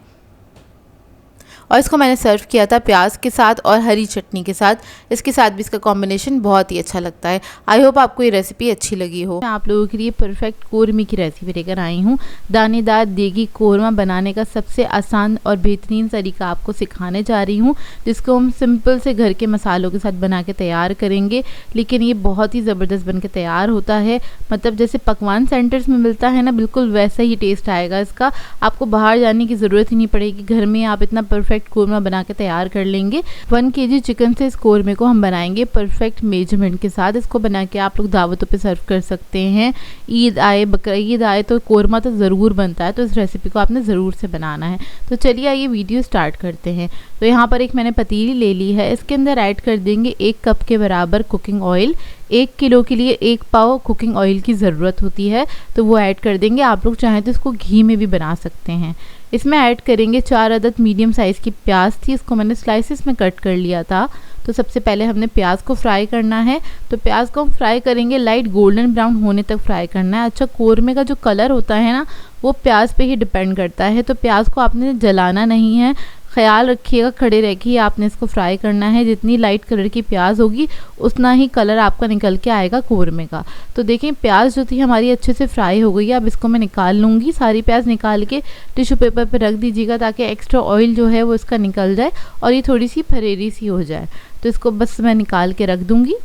और इसको मैंने सर्व किया था प्याज के साथ और हरी चटनी के साथ। इसके साथ भी इसका कॉम्बिनेशन बहुत ही अच्छा लगता है। आई होप आपको ये रेसिपी अच्छी लगी हो। मैं आप लोगों के लिए परफेक्ट कोरमे की रेसिपी लेकर आई हूँ। दानेदार देगी कोरमा बनाने का सबसे आसान और बेहतरीन तरीका आपको सिखाने जा रही हूँ, जिसको हम सिंपल से घर के मसालों के साथ बना के तैयार करेंगे। लेकिन ये बहुत ही ज़बरदस्त बन के तैयार होता है। मतलब जैसे पकवान सेंटर्स में मिलता है ना, बिल्कुल वैसा ही टेस्ट आएगा इसका। आपको बाहर जाने की ज़रूरत ही नहीं पड़ेगी, घर में आप इतना परफेक्ट कोरमा बना के तैयार कर लेंगे। 1 kg चिकन से इस कोरमे को हम बनाएंगे परफेक्ट मेजरमेंट के साथ। इसको बना के आप लोग दावतों पे सर्व कर सकते हैं। ईद आए, बकरीद आए तो कोरमा तो ज़रूर बनता है। तो इस रेसिपी को आपने ज़रूर से बनाना है। तो चलिए आइए वीडियो स्टार्ट करते हैं। तो यहाँ पर एक मैंने पतीली ले ली है। इसके अंदर ऐड कर देंगे 1 कप के बराबर कुकिंग ऑयल। 1 किलो के लिए 1 पाव कुकिंग ऑयल की ज़रूरत होती है, तो वो ऐड कर देंगे। आप लोग चाहें तो इसको घी में भी बना सकते हैं। इसमें ऐड करेंगे 4 अदद मीडियम साइज़ की प्याज थी, इसको मैंने स्लाइसिस में कट कर लिया था। तो सबसे पहले हमने प्याज को फ्राई करना है। तो प्याज को हम फ्राई करेंगे, लाइट गोल्डन ब्राउन होने तक फ्राई करना है। अच्छा, कोरमे का जो कलर होता है ना, वो प्याज पे ही डिपेंड करता है। तो प्याज को आपने जलाना नहीं है, ख्याल रखिएगा, खड़े रखिए, आपने इसको फ्राई करना है। जितनी लाइट कलर की प्याज होगी उतना ही कलर आपका निकल के आएगा कोरमे का। तो देखें प्याज जो थी हमारी अच्छे से फ्राई हो गई है। अब इसको मैं निकाल लूँगी। सारी प्याज निकाल के टिश्यू पेपर पर रख दीजिएगा ताकि एक्स्ट्रा ऑयल जो है वो इसका निकल जाए और ये थोड़ी सी फरेरी सी हो जाए। तो इसको बस मैं निकाल के रख दूँगी।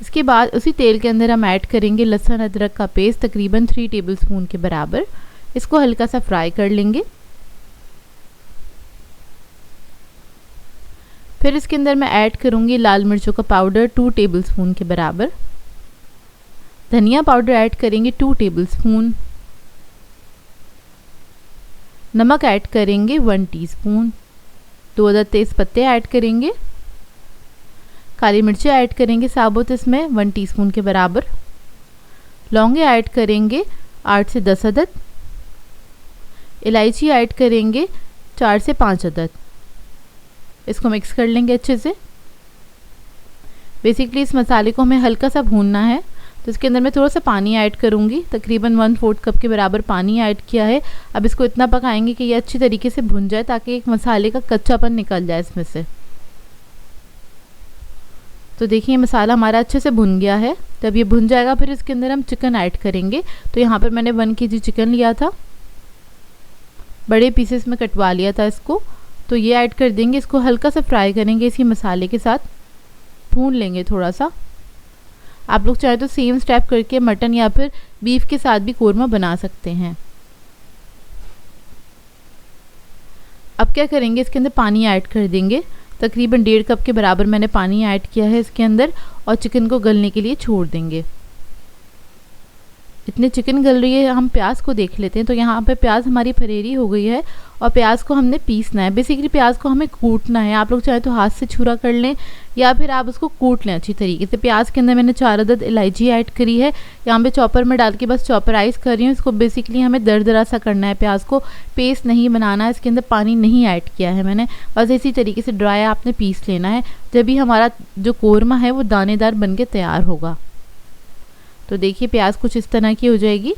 इसके बाद उसी तेल के अंदर हम ऐड करेंगे लहसुन अदरक का पेस्ट तकरीबन 3 टेबलस्पून के बराबर। इसको हल्का सा फ्राई कर लेंगे। फिर इसके अंदर मैं ऐड करूंगी लाल मिर्चों का पाउडर 2 टेबलस्पून के बराबर। धनिया पाउडर ऐड करेंगे 2 टेबलस्पून। नमक ऐड करेंगे 1 टीस्पून। 2 अदद तेज पत्ते ऐड करेंगे। काली मिर्चें ऐड करेंगे साबुत इसमें 1 टीस्पून के बराबर। लौंगे ऐड करेंगे 8 से 10 अदद। इलायची ऐड करेंगे 4 से 5 अदद। इसको मिक्स कर लेंगे अच्छे से। बेसिकली इस मसाले को हमें हल्का सा भूनना है, तो इसके अंदर मैं थोड़ा सा पानी ऐड करूँगी, तकरीबन 1/4 कप के बराबर पानी ऐड किया है। अब इसको इतना पकाएंगे कि ये अच्छी तरीके से भुन जाए ताकि एक मसाले का कच्चापन निकल जाए इसमें से। तो देखिए मसाला हमारा अच्छे से भुन गया है। जब ये भुन जाएगा फिर इसके अंदर हम चिकन ऐड करेंगे। तो यहाँ पर मैंने 1 kg चिकन लिया था, बड़े पीसेस में कटवा लिया था इसको। तो ये ऐड कर देंगे। इसको हल्का सा फ्राई करेंगे इसी मसाले के साथ, भून लेंगे थोड़ा सा। आप लोग चाहे तो सेम स्टेप करके मटन या फिर बीफ के साथ भी कोरमा बना सकते हैं। अब क्या करेंगे, इसके अंदर पानी ऐड कर देंगे। तकरीबन 1.5 कप के बराबर मैंने पानी ऐड किया है इसके अंदर, और चिकन को गलने के लिए छोड़ देंगे। इतने चिकन गल रही है, हम प्याज को देख लेते हैं। तो यहाँ पे प्याज हमारी फरेरी हो गई है और प्याज को हमने पीसना है। बेसिकली प्याज को हमें कूटना है। आप लोग चाहे तो हाथ से छुरा कर लें या फिर आप उसको कूट लें अच्छी तरीके से। प्याज के अंदर मैंने 4 अदद इलायची ऐड करी है। यहाँ पे चॉपर में डाल के बस चॉपराइज कर रही हूँ। इसको बेसिकली हमें दरदरा सा करना है, प्याज को पेस्ट नहीं बनाना है। इसके अंदर पानी नहीं ऐड किया है मैंने, बस इसी तरीके से ड्राई आपने पीस लेना है। जब भी हमारा जो कोरमा है वो दानेदार बन के तैयार होगा। तो देखिए प्याज कुछ इस तरह की हो जाएगी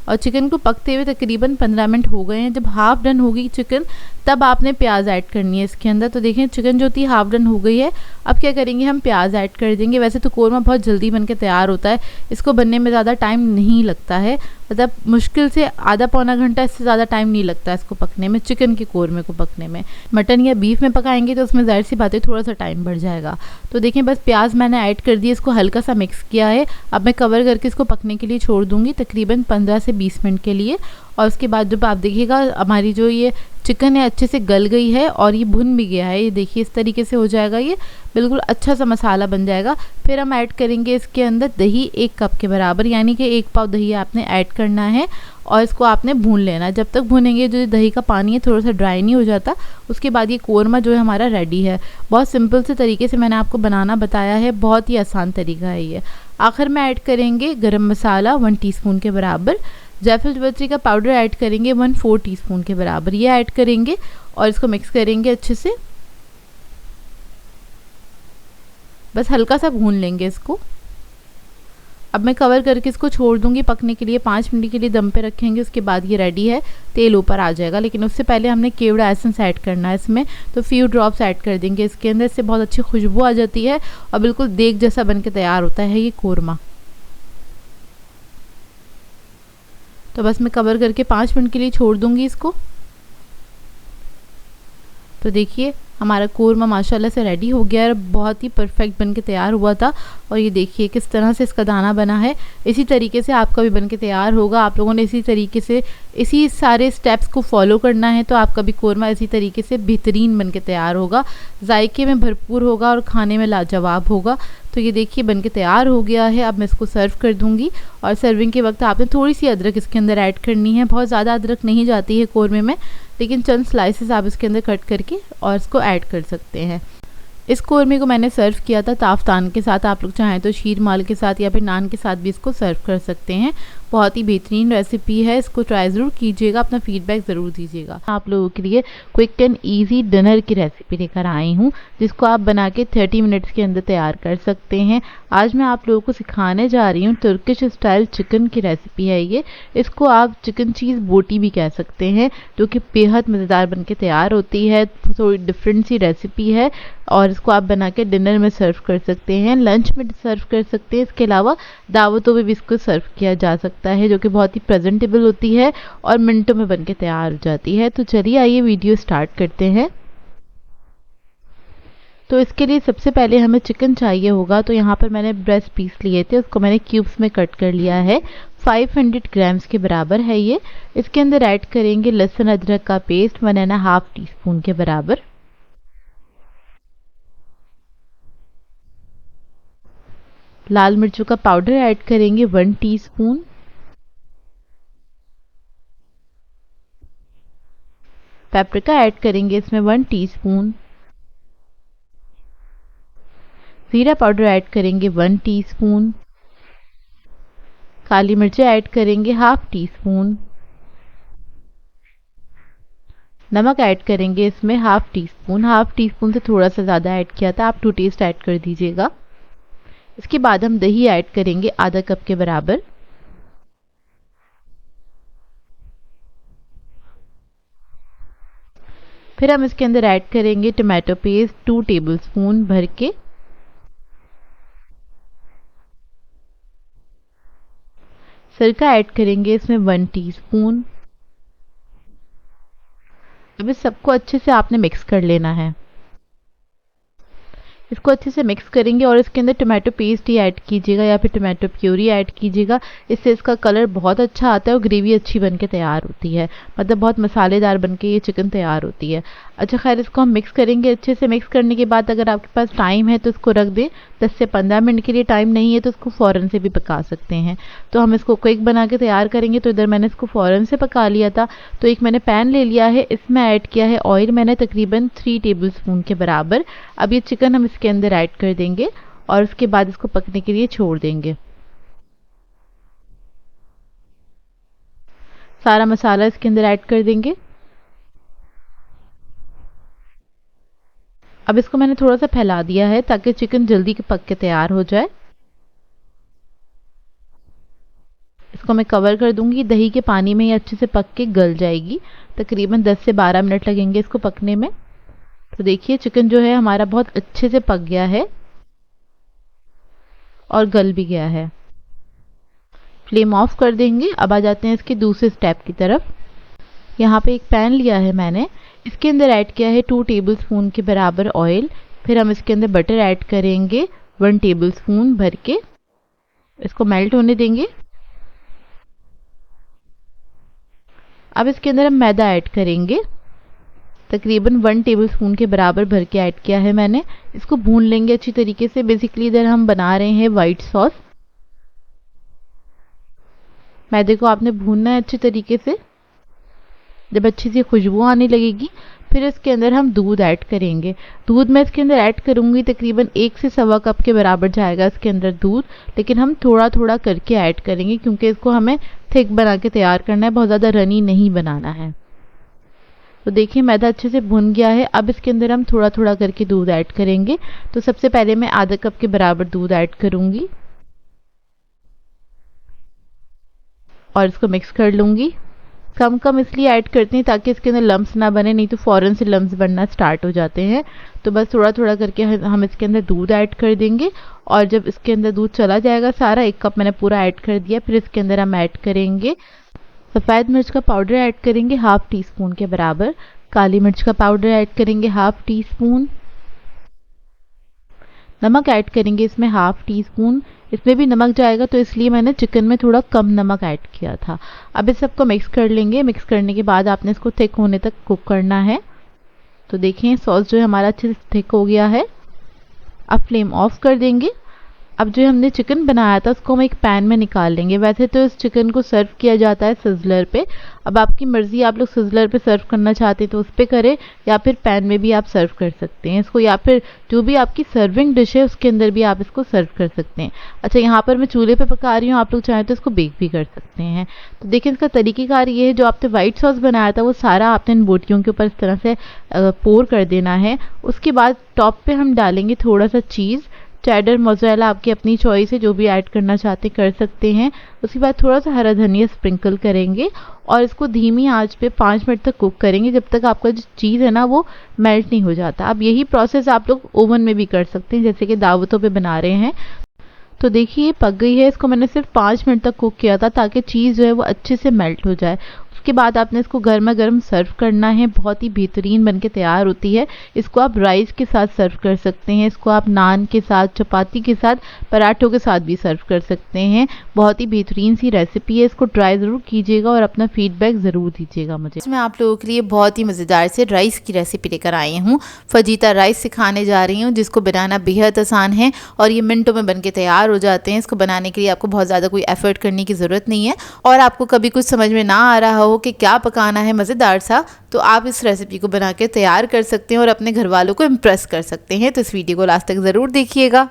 और चिकन को पकते हुए तकरीबन 15 मिनट हो गए हैं। जब हाफ डन होगी चिकन तब आपने प्याज ऐड करनी है इसके अंदर। तो देखें चिकन जो थी हाफ डन हो गई है। अब क्या करेंगे, हम प्याज ऐड कर देंगे। वैसे तो कोरमा बहुत जल्दी बन के तैयार होता है, इसको बनने में ज़्यादा टाइम नहीं लगता है, मतलब मुश्किल से आधा पौना घंटा, इससे ज़्यादा टाइम नहीं लगता है इसको पकने में, चिकन के कोरमे को पकने में। मटन या बीफ में पकाएंगे तो उसमें ज़ाहिर सी बात है थोड़ा सा टाइम बढ़ जाएगा। तो देखें बस प्याज मैंने ऐड कर दी, इसको हल्का सा मिक्स किया है। अब मैं कवर करके इसको पकने के लिए छोड़ दूँगी तकरीबन 15 से 20 मिनट के लिए। और उसके बाद जब आप देखिएगा हमारी जो ये चिकन है अच्छे से गल गई है और ये भुन भी गया है, ये देखिए इस तरीके से हो जाएगा, ये बिल्कुल अच्छा सा मसाला बन जाएगा। फिर हम ऐड करेंगे इसके अंदर दही 1 कप के बराबर, यानी कि 1 पाव दही आपने ऐड करना है और इसको आपने भून लेना है। जब तक भूनेंगे जो दही का पानी है थोड़ा सा ड्राई नहीं हो जाता, उसके बाद ये कोरमा जो है हमारा रेडी है। बहुत सिंपल से तरीके से मैंने आपको बनाना बताया है, बहुत ही आसान तरीका है ये। आखिर में ऐड करेंगे गरम मसाला 1 टीस्पून के बराबर। जायफल जावित्री का पाउडर ऐड करेंगे 1/4 टीस्पून के बराबर, ये ऐड करेंगे और इसको मिक्स करेंगे अच्छे से। बस हल्का सा भून लेंगे इसको। अब मैं कवर करके इसको छोड़ दूंगी पकने के लिए, 5 मिनट के लिए दम पे रखेंगे। उसके बाद ये रेडी है, तेल ऊपर आ जाएगा। लेकिन उससे पहले हमने केवड़ा एसेंस ऐड करना है इसमें, तो फ्यू ड्रॉप्स ऐड कर देंगे इसके अंदर। इससे बहुत अच्छी खुशबू आ जाती है और बिल्कुल देग जैसा बन के तैयार होता है ये कोरमा। तो बस मैं कवर करके 5 मिनट के लिए छोड़ दूंगी इसको। तो देखिए हमारा कोरमा माशाल्लाह से रेडी हो गया है, बहुत ही परफेक्ट बन के तैयार हुआ था। और ये देखिए किस तरह से इसका दाना बना है, इसी तरीके से आपका भी बन के तैयार होगा। आप लोगों ने इसी तरीके से इसी सारे स्टेप्स को फॉलो करना है, तो आपका भी कोरमा इसी तरीके से बेहतरीन बन के तैयार होगा, जायके में भरपूर होगा और खाने में लाजवाब होगा। तो ये देखिए बन के तैयार हो गया है। अब मैं इसको सर्व कर दूंगी और सर्विंग के वक्त आपने थोड़ी सी अदरक इसके अंदर ऐड करनी है। बहुत ज़्यादा अदरक नहीं जाती है कोरमे में, लेकिन चंद स्लाइसेस आप इसके अंदर कट करके और इसको ऐड कर सकते हैं। इस कोरमे को मैंने सर्व किया था ताफ्तान के साथ, आप लोग चाहें तो शीर माल के साथ या फिर नान के साथ भी इसको सर्व कर सकते हैं। बहुत ही बेहतरीन रेसिपी है, इसको ट्राई ज़रूर कीजिएगा, अपना फीडबैक ज़रूर दीजिएगा। आप लोगों के लिए क्विक एंड ईजी डिनर की रेसिपी लेकर आई हूँ, जिसको आप बना के 30 मिनट्स के अंदर तैयार कर सकते हैं। आज मैं आप लोगों को सिखाने जा रही हूँ तुर्किश स्टाइल चिकन की रेसिपी है ये। इसको आप चिकन चीज़ बोटी भी कह सकते हैं, जो कि बेहद मज़ेदार बन के तैयार होती है। थोड़ी डिफरेंट सी रेसिपी है और इसको आप बना के डिनर में सर्व कर सकते हैं, लंच में सर्व कर सकते हैं। इसके अलावा दावतों में भी इसको सर्व किया जा सकता है, जो कि बहुत ही प्रेजेंटेबल होती है और मिनटों में बन के तैयार हो जाती है। तो चलिए आइए वीडियो स्टार्ट करते हैं। तो इसके लिए सबसे पहले हमें चिकन चाहिए होगा। तो यहाँ पर मैंने ब्रेस्ट पीस लिए थे, उसको मैंने क्यूब्स में कट कर लिया है। 500 ग्राम्स के बराबर है ये। इसके अंदर ऐड करेंगे लहसुन अदरक का पेस्ट 1.5 टीस्पून के बराबर। लाल मिर्चों का पाउडर ऐड करेंगे 1 टीस्पून। पेपरिका ऐड करेंगे इसमें 1 टीस्पून। जीरा पाउडर ऐड करेंगे 1 टीस्पून। काली मिर्चें ऐड करेंगे हाफ टीस्पून। नमक ऐड करेंगे इसमें हाफ टीस्पून। हाफ टीस्पून से थोड़ा सा ज़्यादा ऐड किया था, आप टू टेस्ट ऐड कर दीजिएगा। इसके बाद हम दही ऐड करेंगे आधा कप के बराबर। फिर हम इसके अंदर ऐड करेंगे टमाटो पेस्ट 2 टेबलस्पून भर के। सिरका ऐड करेंगे इसमें 1 टीस्पून। अब इस सबको अच्छे से आपने मिक्स कर लेना है। इसको अच्छे से मिक्स करेंगे और इसके अंदर टमाटो पेस्ट ही ऐड कीजिएगा या फिर टमाटो प्यूरी ऐड कीजिएगा। इससे इसका कलर बहुत अच्छा आता है और ग्रेवी अच्छी बनके तैयार होती है, मतलब बहुत मसालेदार बनके ये चिकन तैयार होती है। अच्छा खैर, इसको हम मिक्स करेंगे अच्छे से। मिक्स करने के बाद अगर आपके पास टाइम है तो इसको रख दें 10 से 15 मिनट के लिए। टाइम नहीं है तो इसको फ़ौरन से भी पका सकते हैं। तो हम इसको क्विक बना के तैयार करेंगे। तो इधर मैंने इसको फ़ौरन से पका लिया था। तो एक मैंने पैन ले लिया है, इसमें ऐड किया है ऑयल मैंने तकरीबन 3 टेबलस्पून के बराबर। अब ये चिकन हम इसके अंदर ऐड कर देंगे और उसके बाद इसको पकने के लिए छोड़ देंगे। सारा मसाला इसके अंदर ऐड कर देंगे। अब इसको मैंने थोड़ा सा फैला दिया है ताकि चिकन जल्दी पक के तैयार हो जाए। इसको मैं कवर कर दूंगी, दही के पानी में ये अच्छे से पक के गल जाएगी। तकरीबन 10 से 12 मिनट लगेंगे इसको पकने में। तो देखिए चिकन जो है हमारा बहुत अच्छे से पक गया है और गल भी गया है। फ्लेम ऑफ कर देंगे। अब आ जाते हैं इसके दूसरे स्टेप की तरफ। यहाँ पे एक पैन लिया है मैंने, इसके अंदर ऐड किया है 2 टेबलस्पून के बराबर ऑयल। फिर हम इसके अंदर बटर ऐड करेंगे 1 टेबलस्पून भर के। इसको मेल्ट होने देंगे। अब इसके अंदर हम मैदा ऐड करेंगे, तकरीबन 1 टेबलस्पून के बराबर भर के ऐड किया है मैंने। इसको भून लेंगे अच्छी तरीके से। बेसिकली इधर हम बना रहे हैं वाइट सॉस। मैदे को आपने भूनना है अच्छी तरीके से। जब अच्छी सी खुशबू आने लगेगी फिर इसके अंदर हम दूध ऐड करेंगे। दूध मैं इसके अंदर ऐड करूंगी, तकरीबन 1 से सवा कप के बराबर जाएगा इसके अंदर दूध। लेकिन हम थोड़ा थोड़ा करके ऐड करेंगे क्योंकि इसको हमें थिक बना के तैयार करना है, बहुत ज़्यादा रनी नहीं बनाना है। तो देखिए मैदा अच्छे से भुन गया है। अब इसके अंदर हम थोड़ा थोड़ा करके दूध ऐड करेंगे। तो सबसे पहले मैं आधा कप के बराबर दूध ऐड करूंगी और इसको मिक्स कर लूंगी। कम कम इसलिए ऐड करते हैं ताकि इसके अंदर लम्स ना बने, नहीं तो फ़ौरन से लम्स बनना स्टार्ट हो जाते हैं। तो बस थोड़ा थोड़ा करके हम इसके अंदर दूध ऐड कर देंगे और जब इसके अंदर दूध चला जाएगा सारा, 1 कप मैंने पूरा ऐड कर दिया, फिर इसके अंदर हम ऐड करेंगे सफ़ेद मिर्च का पाउडर ऐड करेंगे हाफ टीस्पून के बराबर। काली मिर्च का पाउडर ऐड करेंगे हाफ टीस्पून। नमक ऐड करेंगे इसमें हाफ टीस्पून। इसमें भी नमक जाएगा तो इसलिए मैंने चिकन में थोड़ा कम नमक ऐड किया था। अब इस सबको मिक्स कर लेंगे। मिक्स करने के बाद आपने इसको थिक होने तक कुक करना है। तो देखें सॉस जो है हमारा अच्छे से थिक हो गया है। अब फ्लेम ऑफ कर देंगे। अब जो हमने चिकन बनाया था उसको हम एक पैन में निकाल लेंगे। वैसे तो इस चिकन को सर्व किया जाता है सिजलर पे, अब आपकी मर्ज़ी, आप लोग सिजलर पे सर्व करना चाहते हैं तो उस पर करें या फिर पैन में भी आप सर्व कर सकते हैं इसको, या फिर जो भी आपकी सर्विंग डिश है उसके अंदर भी आप इसको सर्व कर सकते हैं। अच्छा यहाँ पर मैं चूल्हे पे पका रही हूँ, आप लोग चाहें तो इसको बेक भी कर सकते हैं। तो देखिए इसका तरीक़ेकार ये है, जो आपने वाइट सॉस बनाया था वो सारा आपने इन बोटियों के ऊपर इस तरह से पोर कर देना है। उसके बाद टॉप पे हम डालेंगे थोड़ा सा चीज़, चेडर मोज़रेला आपकी अपनी चॉइस है, जो भी ऐड करना चाहते कर सकते हैं। उसके बाद थोड़ा सा हरा धनिया स्प्रिंकल करेंगे और इसको धीमी आंच पे 5 मिनट तक कुक करेंगे जब तक आपका जो चीज़ है ना वो मेल्ट नहीं हो जाता। अब यही प्रोसेस आप लोग ओवन में भी कर सकते हैं, जैसे कि दावतों पे बना रहे हैं। तो देखिए ये पक गई है। इसको मैंने सिर्फ 5 मिनट तक कुक किया था ताकि चीज़ जो है वो अच्छे से मेल्ट हो जाए। उसके बाद आपने इसको गर्मा गर्म सर्व करना है। बहुत ही बेहतरीन बन के तैयार होती है। इसको आप राइस के साथ सर्व कर सकते हैं, इसको आप नान के साथ, चपाती के साथ, पराठों के साथ भी सर्व कर सकते हैं। बहुत ही बेहतरीन सी रेसिपी है, इसको ट्राई ज़रूर कीजिएगा और अपना फीडबैक ज़रूर दीजिएगा मुझे। मैं आप लोगों के लिए बहुत ही मज़ेदार से राइस की रेसिपी लेकर आई हूँ। फजीता राइस सिखाने जा रही हूँ, जिसको बनाना बेहद आसान है और ये मिनटों में बन के तैयार हो जाते हैं। इसको बनाने के लिए आपको बहुत ज़्यादा कोई एफर्ट करने की ज़रूरत नहीं है। और आपको कभी कुछ समझ में ना आ रहा हो कि क्या पकाना है मज़ेदार सा, तो आप इस रेसिपी को बना के तैयार कर सकते हैं और अपने घर वालों को इम्प्रेस कर सकते हैं। तो इस वीडियो को लास्ट तक ज़रूर देखिएगा।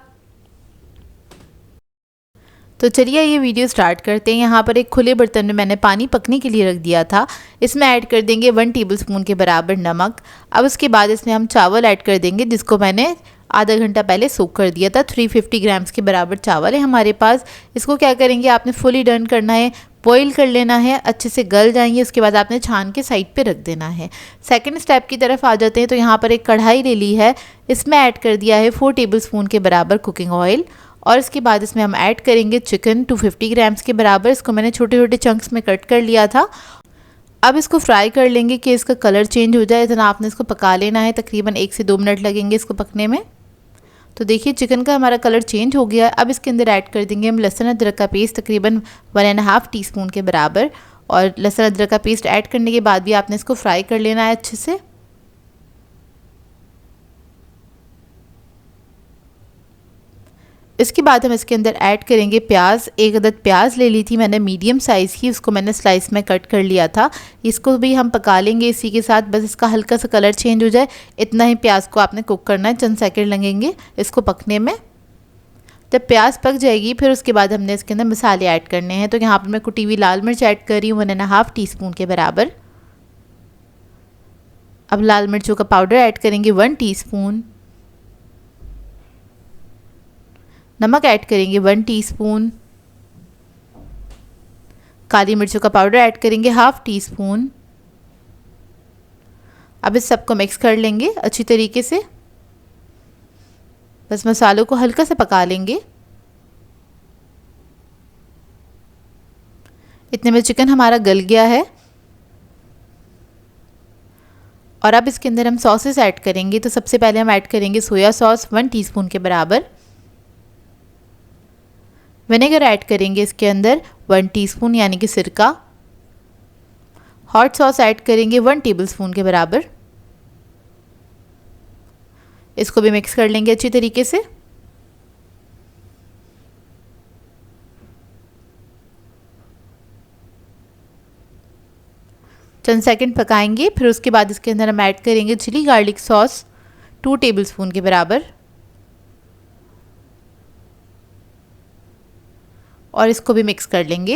तो चलिए ये वीडियो स्टार्ट करते हैं। यहाँ पर एक खुले बर्तन में मैंने पानी पकने के लिए रख दिया था। इसमें ऐड कर देंगे 1 टेबलस्पून के बराबर नमक। अब उसके बाद इसमें हम चावल ऐड कर देंगे, जिसको मैंने आधा घंटा पहले सोक कर दिया था। 350 ग्राम्स के बराबर चावल है हमारे पास। इसको क्या करेंगे, आपने फुली डन करना है, बॉईल कर लेना है, अच्छे से गल जाएंगे। उसके बाद आपने छान के साइड पे रख देना है। सेकंड स्टेप की तरफ आ जाते हैं। तो यहाँ पर एक कढ़ाई ले ली है, इसमें ऐड कर दिया है 4 टेबलस्पून के बराबर कुकिंग ऑयल। और इसके बाद इसमें हम ऐड करेंगे चिकन 250 ग्राम्स के बराबर। इसको मैंने छोटे छोटे चंक्स में कट कर लिया था। अब इसको फ्राई कर लेंगे कि इसका कलर चेंज हो जाए। इतना आपने इसको पका लेना है, तकरीबन 1 से 2 मिनट लगेंगे इसको पकने में। तो देखिए चिकन का हमारा कलर चेंज हो गया है। अब इसके अंदर ऐड कर देंगे हम लहसुन अदरक का पेस्ट, तकरीबन 1.5 टीस्पून के बराबर। और लहसुन अदरक का पेस्ट ऐड करने के बाद भी आपने इसको फ्राई कर लेना है अच्छे से। इसके बाद हम इसके अंदर ऐड करेंगे प्याज। 1 अदद प्याज ले ली थी मैंने मीडियम साइज़ की, उसको मैंने स्लाइस में कट कर लिया था। इसको भी हम पका लेंगे इसी के साथ, बस इसका हल्का सा कलर चेंज हो जाए इतना ही प्याज को आपने कुक करना है। चंद सेकंड लगेंगे इसको पकने में। जब प्याज पक जाएगी फिर उसके बाद हमने इसके अंदर मसाले ऐड करने हैं। तो यहाँ पर मैं कुटी हुई लाल मिर्च ऐड कर रही हूँ 1.5 टीस्पून के बराबर। अब लाल मिर्चों का पाउडर ऐड करेंगे 1 टीस्पून। नमक ऐड करेंगे 1 टीस्पून। काली मिर्चों का पाउडर ऐड करेंगे 1/2 टीस्पून। अब इस सबको मिक्स कर लेंगे अच्छी तरीके से। बस मसालों को हल्का सा पका लेंगे। इतने में चिकन हमारा गल गया है। और अब इसके अंदर हम सॉसेस ऐड करेंगे। तो सबसे पहले हम ऐड करेंगे सोया सॉस 1 टीस्पून के बराबर। विनेगर ऐड करेंगे इसके अंदर 1 टीस्पून यानी कि सिरका। हॉट सॉस ऐड करेंगे 1 टेबलस्पून के बराबर। इसको भी मिक्स कर लेंगे अच्छी तरीके से। चंद सेकंड पकाएंगे। फिर उसके बाद इसके अंदर हम ऐड करेंगे चिली गार्लिक सॉस 2 टेबलस्पून के बराबर। और इसको भी मिक्स कर लेंगे।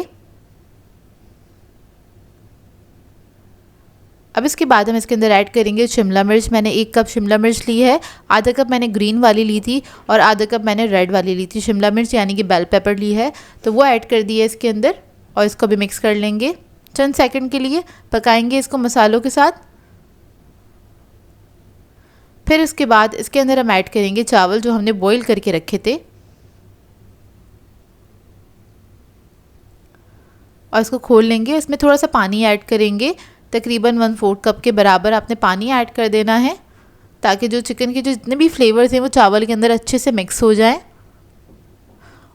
अब इसके बाद हम इसके अंदर ऐड करेंगे शिमला मिर्च। मैंने 1 कप शिमला मिर्च ली है, आधा कप मैंने ग्रीन वाली ली थी और आधा कप मैंने रेड वाली ली थी शिमला मिर्च यानी कि बेल पेपर ली है। तो वो ऐड कर दी है इसके अंदर और इसको भी मिक्स कर लेंगे। चंद सेकंड के लिए पकाएंगे इसको मसालों के साथ। फिर उसके बाद इसके अंदर हम ऐड करेंगे चावल जो हमने बॉईल करके रखे थे और इसको खोल लेंगे। इसमें थोड़ा सा पानी ऐड करेंगे, तकरीबन 1/4 कप के बराबर आपने पानी ऐड कर देना है, ताकि जो चिकन के जो जितने भी फ्लेवर्स हैं वो चावल के अंदर अच्छे से मिक्स हो जाएं।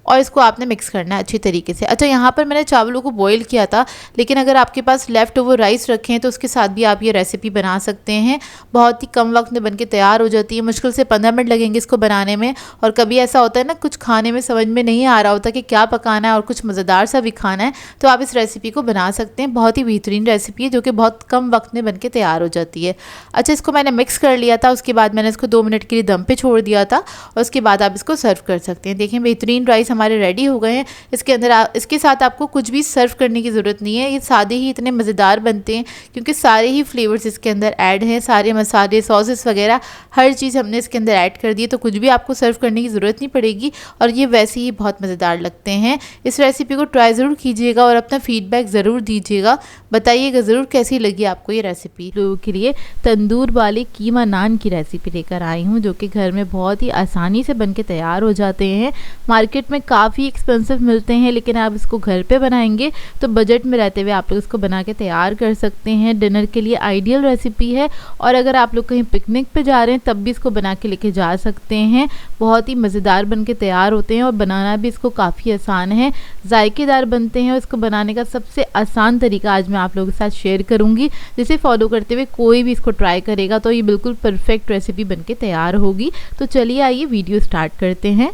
और इसको आपने मिक्स करना है अच्छी तरीके से। अच्छा, यहाँ पर मैंने चावलों को बॉईल किया था, लेकिन अगर आपके पास लेफ़्ट ओवर राइस रखे हैं तो उसके साथ भी आप ये रेसिपी बना सकते हैं। बहुत ही कम वक्त में बनके तैयार हो जाती है। मुश्किल से 15 मिनट लगेंगे इसको बनाने में। और कभी ऐसा होता है ना, कुछ खाने में समझ में नहीं आ रहा होता कि क्या पकाना है और कुछ मज़ेदार सा भी खाना है, तो आप इस रेसिपी को बना सकते हैं। बहुत ही बेहतरीन रेसिपी है जो कि बहुत कम वक्त में बनके तैयार हो जाती है। अच्छा, इसको मैंने मिक्स कर लिया था। उसके बाद मैंने इसको 2 मिनट के लिए दम पे छोड़ दिया था और उसके बाद आप इसको सर्व कर सकते हैं। देखिए बेहतरीन राइस हमारे रेडी हो गए हैं। इसके अंदर इसके साथ आपको कुछ भी सर्व करने की ज़रूरत नहीं है। ये सादे ही इतने मज़ेदार बनते हैं क्योंकि सारे ही फ्लेवर्स इसके अंदर ऐड हैं। सारे मसाले, सॉसेस वगैरह हर चीज़ हमने इसके अंदर ऐड कर दी है, तो कुछ भी आपको सर्व करने की ज़रूरत नहीं पड़ेगी और ये वैसे ही बहुत मज़ेदार लगते हैं। इस रेसिपी को ट्राई ज़रूर कीजिएगा और अपना फीडबैक ज़रूर दीजिएगा। बताइएगा ज़रूर कैसी लगी आपको ये रेसिपी। लोगों के लिए तंदूर वाले कीमा नान की रेसिपी लेकर आई हूँ, जो कि घर में बहुत ही आसानी से बन के तैयार हो जाते हैं। मार्केट में काफ़ी एक्सपेंसिव मिलते हैं, लेकिन आप इसको घर पे बनाएंगे तो बजट में रहते हुए आप लोग इसको बना के तैयार कर सकते हैं। डिनर के लिए आइडियल रेसिपी है, और अगर आप लोग कहीं पिकनिक पे जा रहे हैं तब भी इसको बना के लेके जा सकते हैं। बहुत ही मज़ेदार बन के तैयार होते हैं और बनाना भी इसको काफ़ी आसान है, जायकेदार बनते हैं। और इसको बनाने का सबसे आसान तरीका आज मैं आप लोगों के साथ शेयर करूँगी, जिसे फॉलो करते हुए कोई भी इसको ट्राई करेगा तो ये बिल्कुल परफेक्ट रेसिपी बन के तैयार होगी। तो चलिए आइए वीडियो स्टार्ट करते हैं।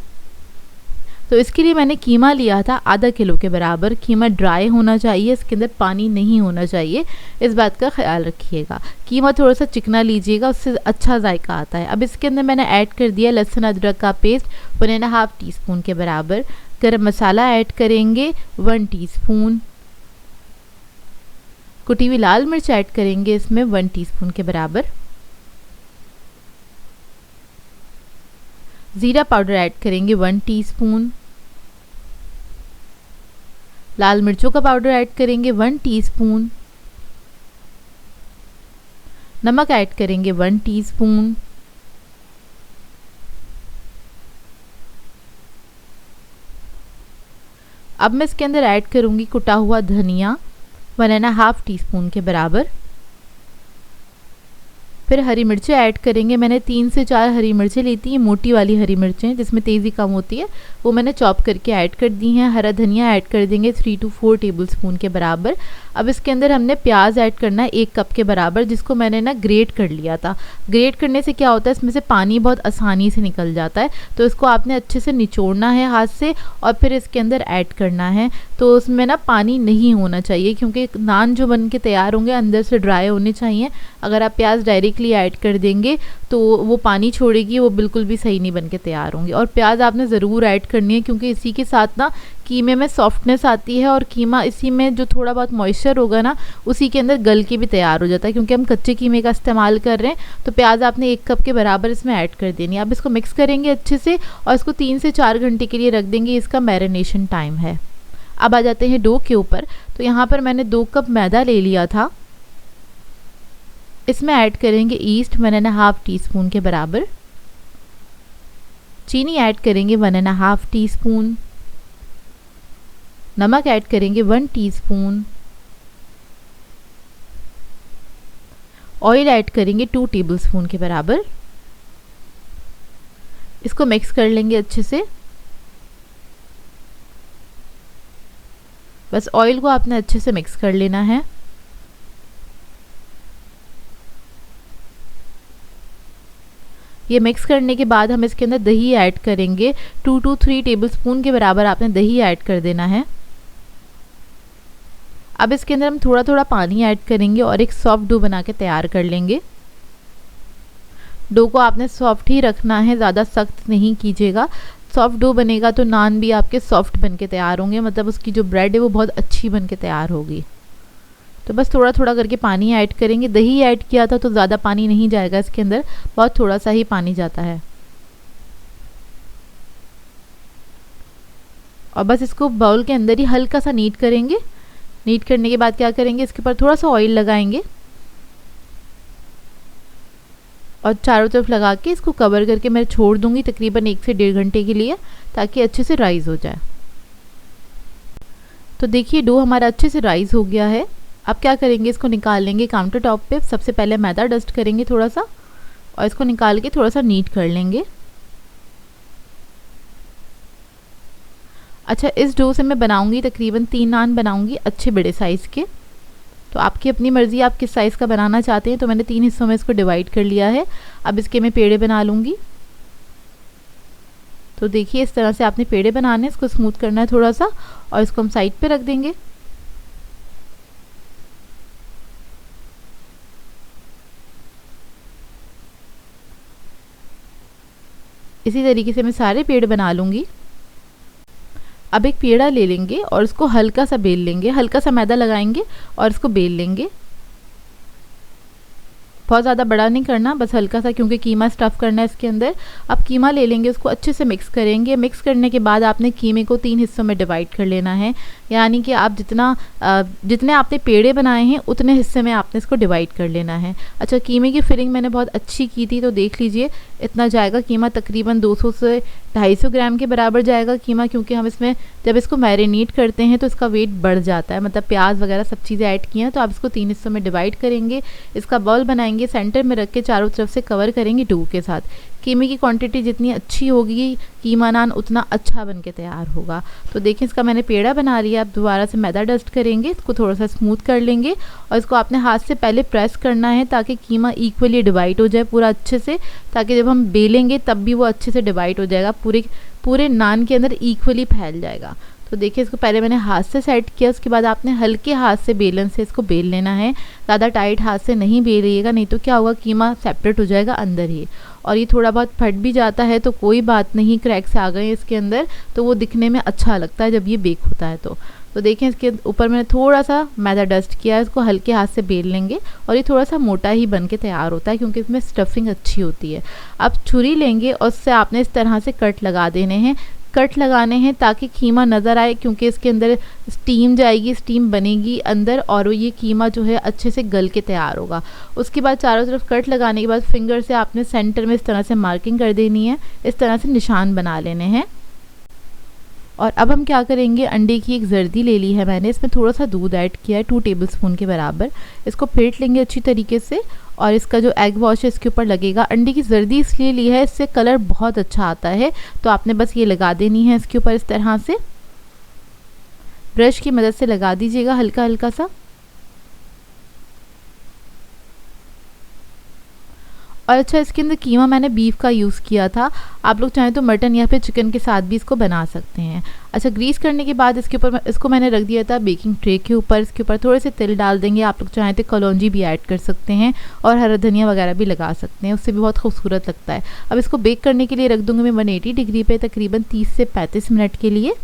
तो इसके लिए मैंने कीमा लिया था आधा किलो के बराबर। कीमा ड्राई होना चाहिए, इसके अंदर पानी नहीं होना चाहिए, इस बात का ख्याल रखिएगा। कीमा थोड़ा सा चिकना लीजिएगा, उससे अच्छा जायका आता है। अब इसके अंदर मैंने ऐड कर दिया लहसुन अदरक का पेस्ट 1.5 टीस्पून के बराबर। गरम मसाला ऐड करेंगे 1 टीस्पून। कुटी हुई लाल मिर्च ऐड करेंगे इसमें 1 टीस्पून के बराबर। ज़ीरा पाउडर ऐड करेंगे 1 टीस्पून। लाल मिर्चों का पाउडर ऐड करेंगे 1 टीस्पून। नमक ऐड करेंगे 1 टीस्पून। अब मैं इसके अंदर ऐड करूंगी कुटा हुआ धनिया 1.5 टीस्पून के बराबर। फिर हरी मिर्चें ऐड करेंगे। मैंने 3 से 4 हरी मिर्चें ली थी, ये मोटी वाली हरी मिर्चें जिसमें तेज़ी कम होती है, वो मैंने चॉप करके ऐड कर दी हैं। हरा धनिया ऐड कर देंगे 3 से 4 टेबलस्पून के बराबर। अब इसके अंदर हमने प्याज ऐड करना है 1 कप के बराबर, जिसको मैंने ना ग्रेट कर लिया था। ग्रेट करने से क्या होता है, इसमें से पानी बहुत आसानी से निकल जाता है, तो इसको आपने अच्छे से निचोड़ना है हाथ से और फिर इसके अंदर ऐड करना है। तो उसमें ना पानी नहीं होना चाहिए, क्योंकि नान जो बन के तैयार होंगे अंदर से ड्राई होने चाहिए। अगर आप प्याज डायरेक्टली ऐड कर देंगे तो वो पानी छोड़ेगी, वो बिल्कुल भी सही नहीं बन के तैयार होंगे। और प्याज आपने ज़रूर ऐड करनी है, क्योंकि इसी के साथ ना कीमे में सॉफ्टनेस आती है, और कीमा इसी में जो थोड़ा बहुत मॉइस्चर होगा ना उसी के अंदर गल के भी तैयार हो जाता है। क्योंकि हम कच्चे कीमे का इस्तेमाल कर रहे हैं, तो प्याज आपने 1 कप के बराबर इसमें ऐड कर देनी है। अब इसको मिक्स करेंगे अच्छे से और इसको 3 से 4 घंटे के लिए रख देंगे, इसका मैरिनेशन टाइम है। अब आ जाते हैं डो के ऊपर। तो यहाँ पर मैंने 2 कप मैदा ले लिया था, इसमें ऐड करेंगे ईस्ट 1.5 टीस्पून के बराबर। चीनी ऐड करेंगे 1.5 टीस्पून। नमक ऐड करेंगे 1 टीस्पून। ऑयल ऐड करेंगे 2 टेबलस्पून के बराबर। इसको मिक्स कर लेंगे अच्छे से। बस ऑयल को आपने अच्छे से मिक्स कर लेना है। ये मिक्स करने के बाद हम इसके अंदर दही ऐड करेंगे 2 से 3 टेबलस्पून के बराबर आपने दही ऐड कर देना है। अब इसके अंदर हम थोड़ा थोड़ा पानी ऐड करेंगे और एक सॉफ्ट डो बना के तैयार कर लेंगे। डो को आपने सॉफ्ट ही रखना है, ज़्यादा सख्त नहीं कीजिएगा। सॉफ्ट डो बनेगा तो नान भी आपके सॉफ्ट बन के तैयार होंगे, मतलब उसकी जो ब्रेड है वो बहुत अच्छी बन के तैयार होगी। तो बस थोड़ा थोड़ा करके पानी ऐड करेंगे। दही ऐड किया था तो ज़्यादा पानी नहीं जाएगा इसके अंदर, बहुत थोड़ा सा ही पानी जाता है। और बस इसको बाउल के अंदर ही हल्का सा नीट करेंगे। नीट करने के बाद क्या करेंगे, इसके ऊपर थोड़ा सा ऑयल लगाएंगे और चारों तरफ लगा के इसको कवर करके मैं छोड़ दूंगी तकरीबन 1 से 1.5 घंटे के लिए, ताकि अच्छे से राइज हो जाए। तो देखिए डो हमारा अच्छे से राइज हो गया है। अब क्या करेंगे, इसको निकाल लेंगे काउंटर टॉप पे। सबसे पहले मैदा डस्ट करेंगे थोड़ा सा और इसको निकाल के थोड़ा सा नीट कर लेंगे। अच्छा, इस डो से मैं बनाऊंगी तकरीबन 3 नान बनाऊंगी, अच्छे बड़े साइज़ के। तो आपकी अपनी मर्ज़ी, आप किस साइज़ का बनाना चाहते हैं। तो मैंने 3 हिस्सों में इसको डिवाइड कर लिया है। अब इसके मैं पेड़े बना लूँगी। तो देखिए इस तरह से आपने पेड़े बनाने, इसको स्मूथ करना है थोड़ा सा और इसको हम साइड पे रख देंगे। इसी तरीके से मैं सारे पेड़ बना लूँगी। अब एक पेड़ा ले लेंगे और इसको हल्का सा बेल लेंगे, हल्का सा मैदा लगाएंगे और इसको बेल लेंगे। बहुत ज़्यादा बड़ा नहीं करना, बस हल्का सा, क्योंकि कीमा स्टफ़ करना है इसके अंदर। अब कीमा ले लेंगे, उसको अच्छे से मिक्स करेंगे। मिक्स करने के बाद आपने कीमे को 3 हिस्सों में डिवाइड कर लेना है। यानी कि आप जितने आपने पेड़े बनाए हैं उतने हिस्से में आपने इसको डिवाइड कर लेना है। अच्छा, कीमे की फिलिंग मैंने बहुत अच्छी की थी, तो देख लीजिए इतना जाएगा कीमा, तकरीबन 200 से 250 ग्राम के बराबर जाएगा कीमा, क्योंकि हम इसमें जब इसको मैरिनेट करते हैं तो इसका वेट बढ़ जाता है, मतलब प्याज वगैरह सब चीज़ें ऐड की हैं। तो आप इसको 3 हिस्सों में डिवाइड करेंगे, इसका बॉल बनाएंगे, सेंटर में रख के चारों तरफ से कवर करेंगे डो के साथ। कीमे की क्वांटिटी जितनी अच्छी होगी कीमा नान उतना अच्छा बन के तैयार होगा। तो देखिए इसका मैंने पेड़ा बना लिया। आप दोबारा से मैदा डस्ट करेंगे, इसको थोड़ा सा स्मूथ कर लेंगे और इसको आपने हाथ से पहले प्रेस करना है ताकि कीमा इक्वली डिवाइड हो जाए पूरा अच्छे से, ताकि जब हम बेलेंगे तब भी वो अच्छे से डिवाइड हो जाएगा, पूरे नान के अंदर इक्वली फैल जाएगा। तो देखिए इसको पहले मैंने हाथ से सेट किया, उसके बाद आपने हल्के हाथ से बेलन से इसको बेल लेना है। ज़्यादा टाइट हाथ से नहीं बेलिएगा, नहीं तो क्या होगा कीमा सेपरेट हो जाएगा अंदर ही। और ये थोड़ा बहुत फट भी जाता है तो कोई बात नहीं, क्रैक्स आ गए इसके अंदर तो वो दिखने में अच्छा लगता है जब ये बेक होता है। तो देखिए इसके ऊपर मैंने थोड़ा सा मैदा डस्ट किया है, इसको हल्के हाथ से बेल लेंगे और ये थोड़ा सा मोटा ही बन के तैयार होता है क्योंकि इसमें स्टफिंग अच्छी होती है। अब छुरी लेंगे और उससे आपने इस तरह से कट लगा देने हैं, कट लगाने हैं ताकि कीमा नज़र आए, क्योंकि इसके अंदर स्टीम जाएगी, स्टीम बनेगी अंदर और ये कीमा जो है अच्छे से गल के तैयार होगा। उसके बाद चारों तरफ कट लगाने के बाद फिंगर से आपने सेंटर में इस तरह से मार्किंग कर देनी है, इस तरह से निशान बना लेने हैं। और अब हम क्या करेंगे, अंडे की एक जर्दी ले ली है मैंने, इसमें थोड़ा सा दूध ऐड किया है 2 टेबलस्पून के बराबर। इसको फेंट लेंगे अच्छी तरीके से और इसका जो एग वॉश है इसके ऊपर लगेगा। अंडे की जर्दी इसलिए ली है, इससे कलर बहुत अच्छा आता है, तो आपने बस ये लगा देनी है इसके ऊपर इस तरह से, ब्रश की मदद से लगा दीजिएगा हल्का हल्का सा। और अच्छा, इसके अंदर कीमा मैंने बीफ का यूज़ किया था, आप लोग चाहें तो मटन या फिर चिकन के साथ भी इसको बना सकते हैं। अच्छा, ग्रीस करने के बाद इसके ऊपर इसको मैंने रख दिया था बेकिंग ट्रे के ऊपर, इसके ऊपर थोड़े से तिल डाल देंगे, आप लोग चाहें तो कलौंजी भी ऐड कर सकते हैं और हरा धनिया वगैरह भी लगा सकते हैं, उससे भी बहुत खूबसूरत लगता है। अब इसको बेक करने के लिए रख दूँगी मैं 180 डिग्री पे तकरीबन 30 से 35 मिनट के लिए।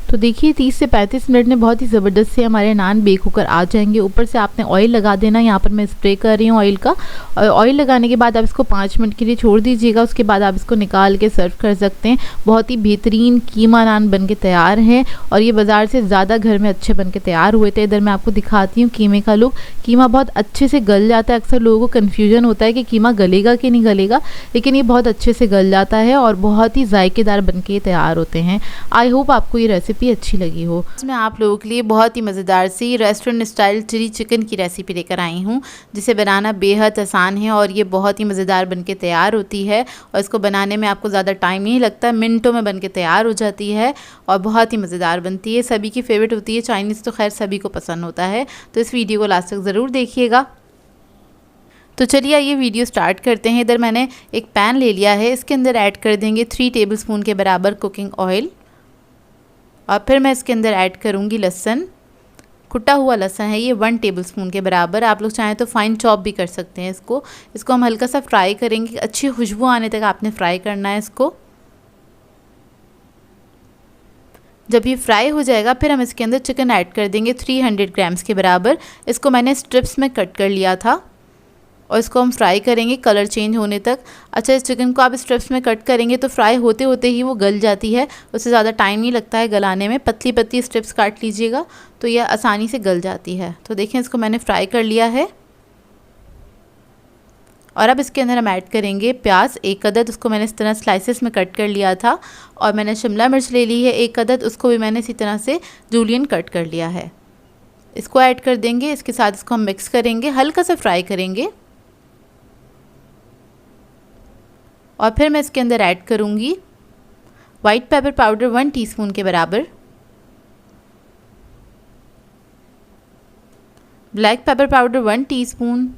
तो देखिए 30 से 35 मिनट में बहुत ही ज़बरदस्त से हमारे नान बेक होकर आ जाएंगे। ऊपर से आपने ऑयल लगा देना, यहाँ पर मैं स्प्रे कर रही हूँ ऑयल का। और ऑयल लगाने के बाद आप इसको 5 मिनट के लिए छोड़ दीजिएगा, उसके बाद आप इसको निकाल के सर्व कर सकते हैं। बहुत ही बेहतरीन कीमा नान बन के तैयार हैं और ये बाज़ार से ज़्यादा घर में अच्छे बन के तैयार हुए थे। इधर मैं आपको दिखाती हूँ कीमे का लुक। कीमा बहुत अच्छे से गल जाता है, अक्सर लोगों को कन्फ्यूजन होता है कि कीमा गलेगा कि नहीं गलेगा, लेकिन ये बहुत अच्छे से गल जाता है और बहुत ही जायकेदार बन के तैयार होते हैं। आई होप आपको ये रेसिपी अच्छी लगी हो। मैं आप लोगों के लिए बहुत ही मज़ेदार सी रेस्टोरेंट स्टाइल चिली चिकन की रेसिपी लेकर आई हूँ, जिसे बनाना बेहद आसान है और ये बहुत ही मज़ेदार बनके तैयार होती है। और इसको बनाने में आपको ज़्यादा टाइम नहीं लगता, मिनटों में बनके तैयार हो जाती है और बहुत ही मज़ेदार बनती है। सभी की फेवरेट होती है, चाइनीज़ तो खैर सभी को पसंद होता है। तो इस वीडियो को लास्ट तक ज़रूर देखिएगा। तो चलिए ये वीडियो स्टार्ट करते हैं। इधर मैंने एक पैन ले लिया है, इसके अंदर ऐड कर देंगे 3 टेबलस्पून के बराबर कुकिंग ऑयल और फिर मैं इसके अंदर ऐड करूँगी लहसुन, कुटा हुआ लहसुन है ये 1 टेबलस्पून के बराबर। आप लोग चाहें तो फाइन चॉप भी कर सकते हैं इसको हम हल्का सा फ्राई करेंगे, अच्छी खुशबू आने तक आपने फ्राई करना है इसको। जब ये फ्राई हो जाएगा फिर हम इसके अंदर चिकन ऐड कर देंगे 300 ग्राम्स के बराबर। इसको मैंने स्ट्रिप्स में कट कर लिया था और इसको हम फ्राई करेंगे कलर चेंज होने तक। अच्छा, इस चिकन को आप स्ट्रिप्स में कट करेंगे तो फ्राई होते होते ही वो गल जाती है, उससे ज़्यादा टाइम नहीं लगता है गलाने में। पतली पतली स्ट्रिप्स काट लीजिएगा तो यह आसानी से गल जाती है। तो देखें इसको मैंने फ्राई कर लिया है और अब इसके अंदर हम ऐड करेंगे प्याज 1 अदद, उसको मैंने इस तरह स्लाइसेस में कट कर लिया था। और मैंने शिमला मिर्च ले ली है 1 अदद, उसको भी मैंने इसी तरह से जूलियन कट कर लिया है। इसको ऐड कर देंगे, इसके साथ इसको हम मिक्स करेंगे, हल्का सा फ्राई करेंगे। और फिर मैं इसके अंदर ऐड करूँगी वाइट पेपर पाउडर 1 टीस्पून के बराबर, ब्लैक पेपर पाउडर 1 टीस्पून,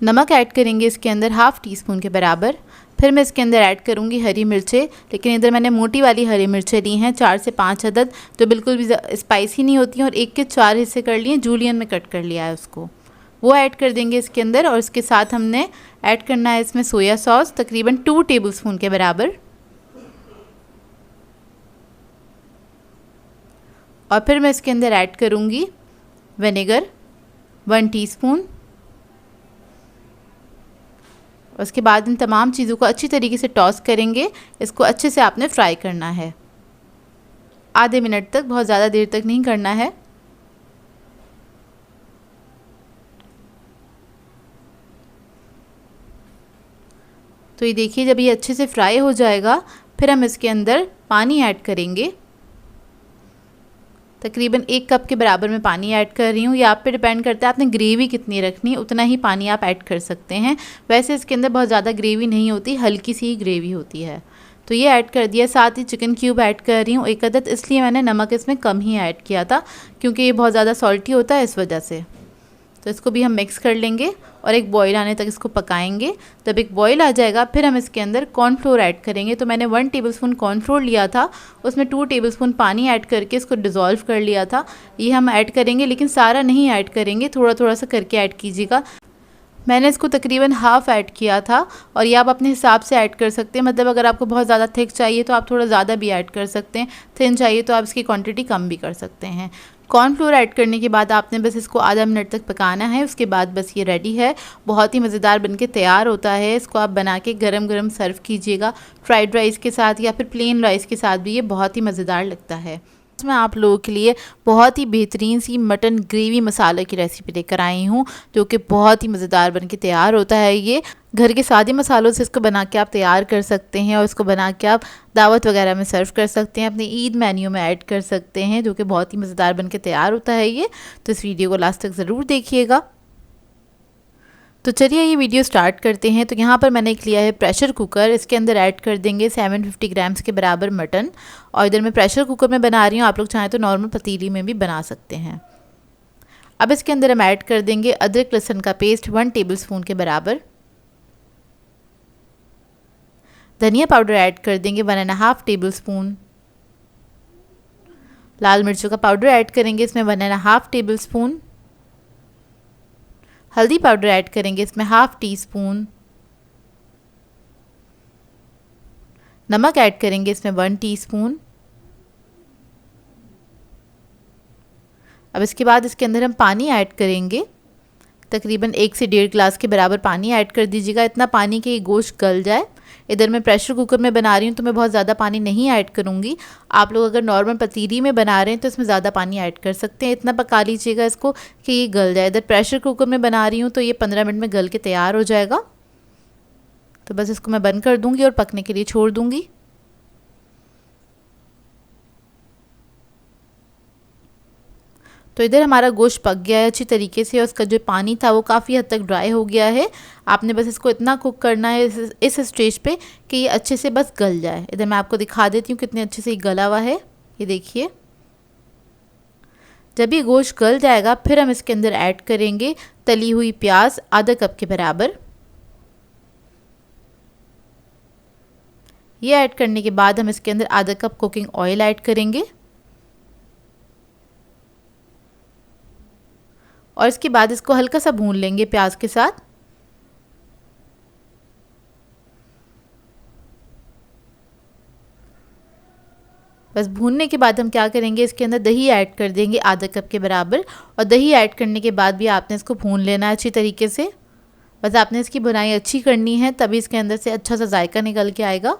नमक ऐड करेंगे इसके अंदर 1/2 टीस्पून के बराबर। फिर मैं इसके अंदर ऐड करूँगी हरी मिर्चें, लेकिन इधर मैंने मोटी वाली हरी मिर्चें ली हैं 4 से 5 अदद, जो बिल्कुल भी स्पाइसी नहीं होती हैं और 1 के 4 हिस्से कर लिए, जूलियन में कट कर लिया है उसको, वो ऐड कर देंगे इसके अंदर। और इसके साथ हमने ऐड करना है इसमें सोया सॉस तकरीबन 2 टेबलस्पून के बराबर। और फिर मैं इसके अंदर ऐड करूँगी विनेगर 1 टीस्पून। उसके बाद इन तमाम चीज़ों को अच्छी तरीके से टॉस करेंगे। इसको अच्छे से आपने फ्राई करना है, आधे मिनट तक, बहुत ज़्यादा देर तक नहीं करना है। तो ये देखिए, जब ये अच्छे से फ्राई हो जाएगा फिर हम इसके अंदर पानी ऐड करेंगे। तकरीबन 1 कप के बराबर मैं पानी ऐड कर रही हूँ। ये आप पे डिपेंड करता है आपने ग्रेवी कितनी रखनी है, उतना ही पानी आप ऐड कर सकते हैं। वैसे इसके अंदर बहुत ज़्यादा ग्रेवी नहीं होती, हल्की सी ही ग्रेवी होती है। तो ये ऐड कर दिया। साथ ही चिकन क्यूब ऐड कर रही हूँ 1 अदद, इसलिए मैंने नमक इसमें कम ही ऐड किया था क्योंकि ये बहुत ज़्यादा सॉल्टी होता है इस वजह से। तो इसको भी हम मिक्स कर लेंगे और एक बॉईल आने तक इसको पकाएंगे। जब एक बॉईल आ जाएगा फिर हम इसके अंदर कॉर्नफ्लोर ऐड करेंगे। तो मैंने 1 टेबलस्पून कॉर्नफ्लोर लिया था, उसमें 2 टेबलस्पून पानी ऐड करके इसको डिज़ोल्व कर लिया था। ये हम ऐड करेंगे, लेकिन सारा नहीं ऐड करेंगे, थोड़ा थोड़ा सा करके ऐड कीजिएगा। मैंने इसको तकरीबन हाफ़ ऐड किया था और ये आप अपने हिसाब से ऐड कर सकते हैं। मतलब अगर आपको बहुत ज़्यादा थिक चाहिए तो आप थोड़ा ज़्यादा भी ऐड कर सकते हैं, थिन चाहिए तो आप इसकी क्वांटिटी कम भी कर सकते हैं। कॉर्नफ्लोर ऐड करने के बाद आपने बस इसको आधा मिनट तक पकाना है। उसके बाद बस ये रेडी है, बहुत ही मज़ेदार बनके तैयार होता है। इसको आप बना के गरम गरम सर्व कीजिएगा, फ्राइड राइस के साथ या फिर प्लेन राइस के साथ भी ये बहुत ही मज़ेदार लगता है। मैं आप लोगों के लिए बहुत ही बेहतरीन सी मटन ग्रेवी मसाले की रेसिपी लेकर आई हूँ, जो कि बहुत ही मज़ेदार बनके तैयार होता है। ये घर के सादे मसालों से इसको बना के आप तैयार कर सकते हैं और इसको बना के आप दावत वगैरह में सर्व कर सकते हैं, अपने ईद मेन्यू में ऐड कर सकते हैं, जो कि बहुत ही मज़ेदार बनके तैयार होता है ये। तो इस वीडियो को लास्ट तक ज़रूर देखिएगा। तो चलिए ये वीडियो स्टार्ट करते हैं। तो यहाँ पर मैंने एक लिया है प्रेशर कुकर, इसके अंदर ऐड कर देंगे 750 ग्राम्स के बराबर मटन। और इधर मैं प्रेशर कुकर में बना रही हूँ, आप लोग चाहें तो नॉर्मल पतीली में भी बना सकते हैं। अब इसके अंदर हम ऐड कर देंगे अदरक लहसुन का पेस्ट 1 टेबलस्पून के बराबर। धनिया पाउडर ऐड कर देंगे 1.5 टेबलस्पून। लाल मिर्चों का पाउडर ऐड करेंगे इसमें 1.5 टेबलस्पून। हल्दी पाउडर ऐड करेंगे इसमें 1/2 टीस्पून। नमक ऐड करेंगे इसमें 1 टीस्पून। अब इसके बाद इसके अंदर हम पानी ऐड करेंगे, तकरीबन 1 से 1.5 गिलास के बराबर पानी ऐड कर दीजिएगा, इतना पानी कि ये गोश्त गल जाए। इधर मैं प्रेशर कुकर में बना रही हूँ तो मैं बहुत ज़्यादा पानी नहीं ऐड करूँगी। आप लोग अगर नॉर्मल पतीली में बना रहे हैं तो इसमें ज़्यादा पानी ऐड कर सकते हैं। इतना पका लीजिएगा इसको कि ये गल जाए। इधर प्रेशर कुकर में बना रही हूँ तो ये 15 मिनट में गल के तैयार हो जाएगा। तो बस इसको मैं बंद कर दूँगी और पकने के लिए छोड़ दूँगी। तो इधर हमारा गोश्त पक गया है अच्छी तरीके से और उसका जो पानी था वो काफ़ी हद तक ड्राई हो गया है। आपने बस इसको इतना कुक करना है इस स्टेज पे कि ये अच्छे से बस गल जाए। इधर मैं आपको दिखा देती हूँ कितने अच्छे से ये गला हुआ है, ये देखिए। जब ये गोश्त गल जाएगा फिर हम इसके अंदर ऐड करेंगे तली हुई प्याज आधा कप के बराबर। ये ऐड करने के बाद हम इसके अंदर आधा कप कुकिंग ऑयल ऐड करेंगे और इसके बाद इसको हल्का सा भून लेंगे प्याज के साथ। बस भूनने के बाद हम क्या करेंगे, इसके अंदर दही ऐड कर देंगे आधा कप के बराबर। और दही ऐड करने के बाद भी आपने इसको भून लेना है अच्छी तरीके से। बस आपने इसकी भुनाई अच्छी करनी है, तभी इसके अंदर से अच्छा सा जायका निकल के आएगा।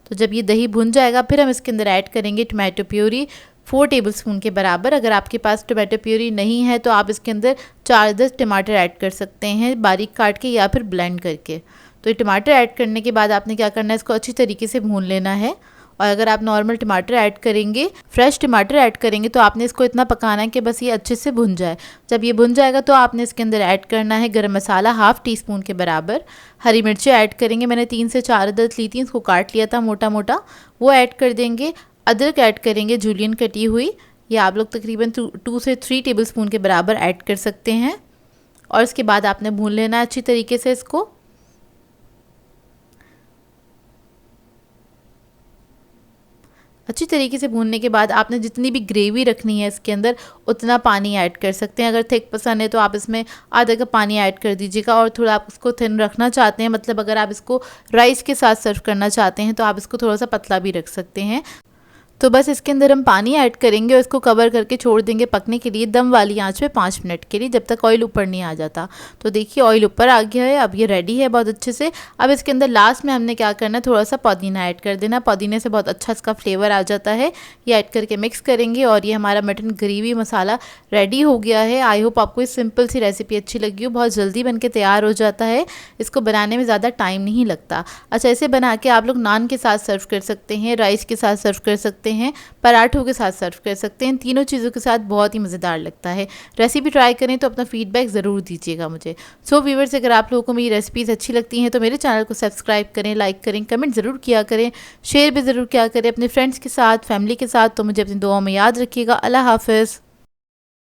तो जब ये दही भुन जाएगा फिर हम इसके अंदर ऐड करेंगे टमाटो प्यूरी 4 टेबलस्पून के बराबर। अगर आपके पास टमाटो प्यूरी नहीं है तो आप इसके अंदर 4-10 टमाटर ऐड कर सकते हैं, बारीक काट के या फिर ब्लेंड करके। तो ये टमाटर ऐड करने के बाद आपने क्या करना है, इसको अच्छी तरीके से भून लेना है। और अगर आप नॉर्मल टमाटर ऐड करेंगे, फ्रेश टमाटर ऐड करेंगे, तो आपने इसको इतना पकाना है कि बस ये अच्छे से भुन जाए। जब ये भुन जाएगा तो आपने इसके अंदर ऐड करना है गरम मसाला 1/2 टीस्पून के बराबर। हरी मिर्चें ऐड करेंगे, मैंने 3 से 4 अदद ली थी, इसको काट लिया था मोटा मोटा, वो ऐड कर देंगे। अदरक ऐड करेंगे जूलियन कटी हुई, ये आप लोग तकरीबन 2 से 3 टेबलस्पून के बराबर ऐड कर सकते हैं। और इसके बाद आपने भून लेना है अच्छी तरीके से इसको। अच्छी तरीके से भूनने के बाद आपने जितनी भी ग्रेवी रखनी है इसके अंदर उतना पानी ऐड कर सकते हैं। अगर थिक पसंद है तो आप इसमें आधा कप पानी ऐड कर दीजिएगा। और थोड़ा आप इसको थिन रखना चाहते हैं, मतलब अगर आप इसको राइस के साथ सर्व करना चाहते हैं तो आप इसको थोड़ा सा पतला भी रख सकते हैं। तो बस इसके अंदर हम पानी ऐड करेंगे और इसको कवर करके छोड़ देंगे पकने के लिए दम वाली आंच पे 5 मिनट के लिए, जब तक ऑयल ऊपर नहीं आ जाता। तो देखिए ऑयल ऊपर आ गया है, अब ये रेडी है बहुत अच्छे से। अब इसके अंदर लास्ट में हमने क्या करना है, थोड़ा सा पुदीना ऐड कर देना। पुदीने से बहुत अच्छा इसका फ्लेवर आ जाता है। ये ऐड करके मिक्स करेंगे और ये हमारा मटन ग्रेवी मसाला रेडी हो गया है। आई होप आपको इस सिंपल सी रेसिपी अच्छी लगी हो। बहुत जल्दी बन के तैयार हो जाता है, इसको बनाने में ज़्यादा टाइम नहीं लगता। अच्छा, इसे बना के आप लोग नान के साथ सर्व कर सकते हैं, राइस के साथ सर्व कर सकते हैं, पराठों के साथ सर्व कर सकते हैं। तीनों चीज़ों के साथ बहुत ही मज़ेदार लगता है। रेसिपी ट्राई करें तो अपना फीडबैक ज़रूर दीजिएगा मुझे। सो व्यूअर्स, अगर आप लोगों को मेरी रेसिपीज़ अच्छी लगती हैं तो मेरे चैनल को सब्सक्राइब करें, लाइक करें, कमेंट ज़रूर किया करें, शेयर भी ज़रूर किया करें अपने फ्रेंड्स के साथ, फैमिली के साथ। तो मुझे अपनी दुआओं में याद रखिएगा। अल्लाह हाफ़िज़।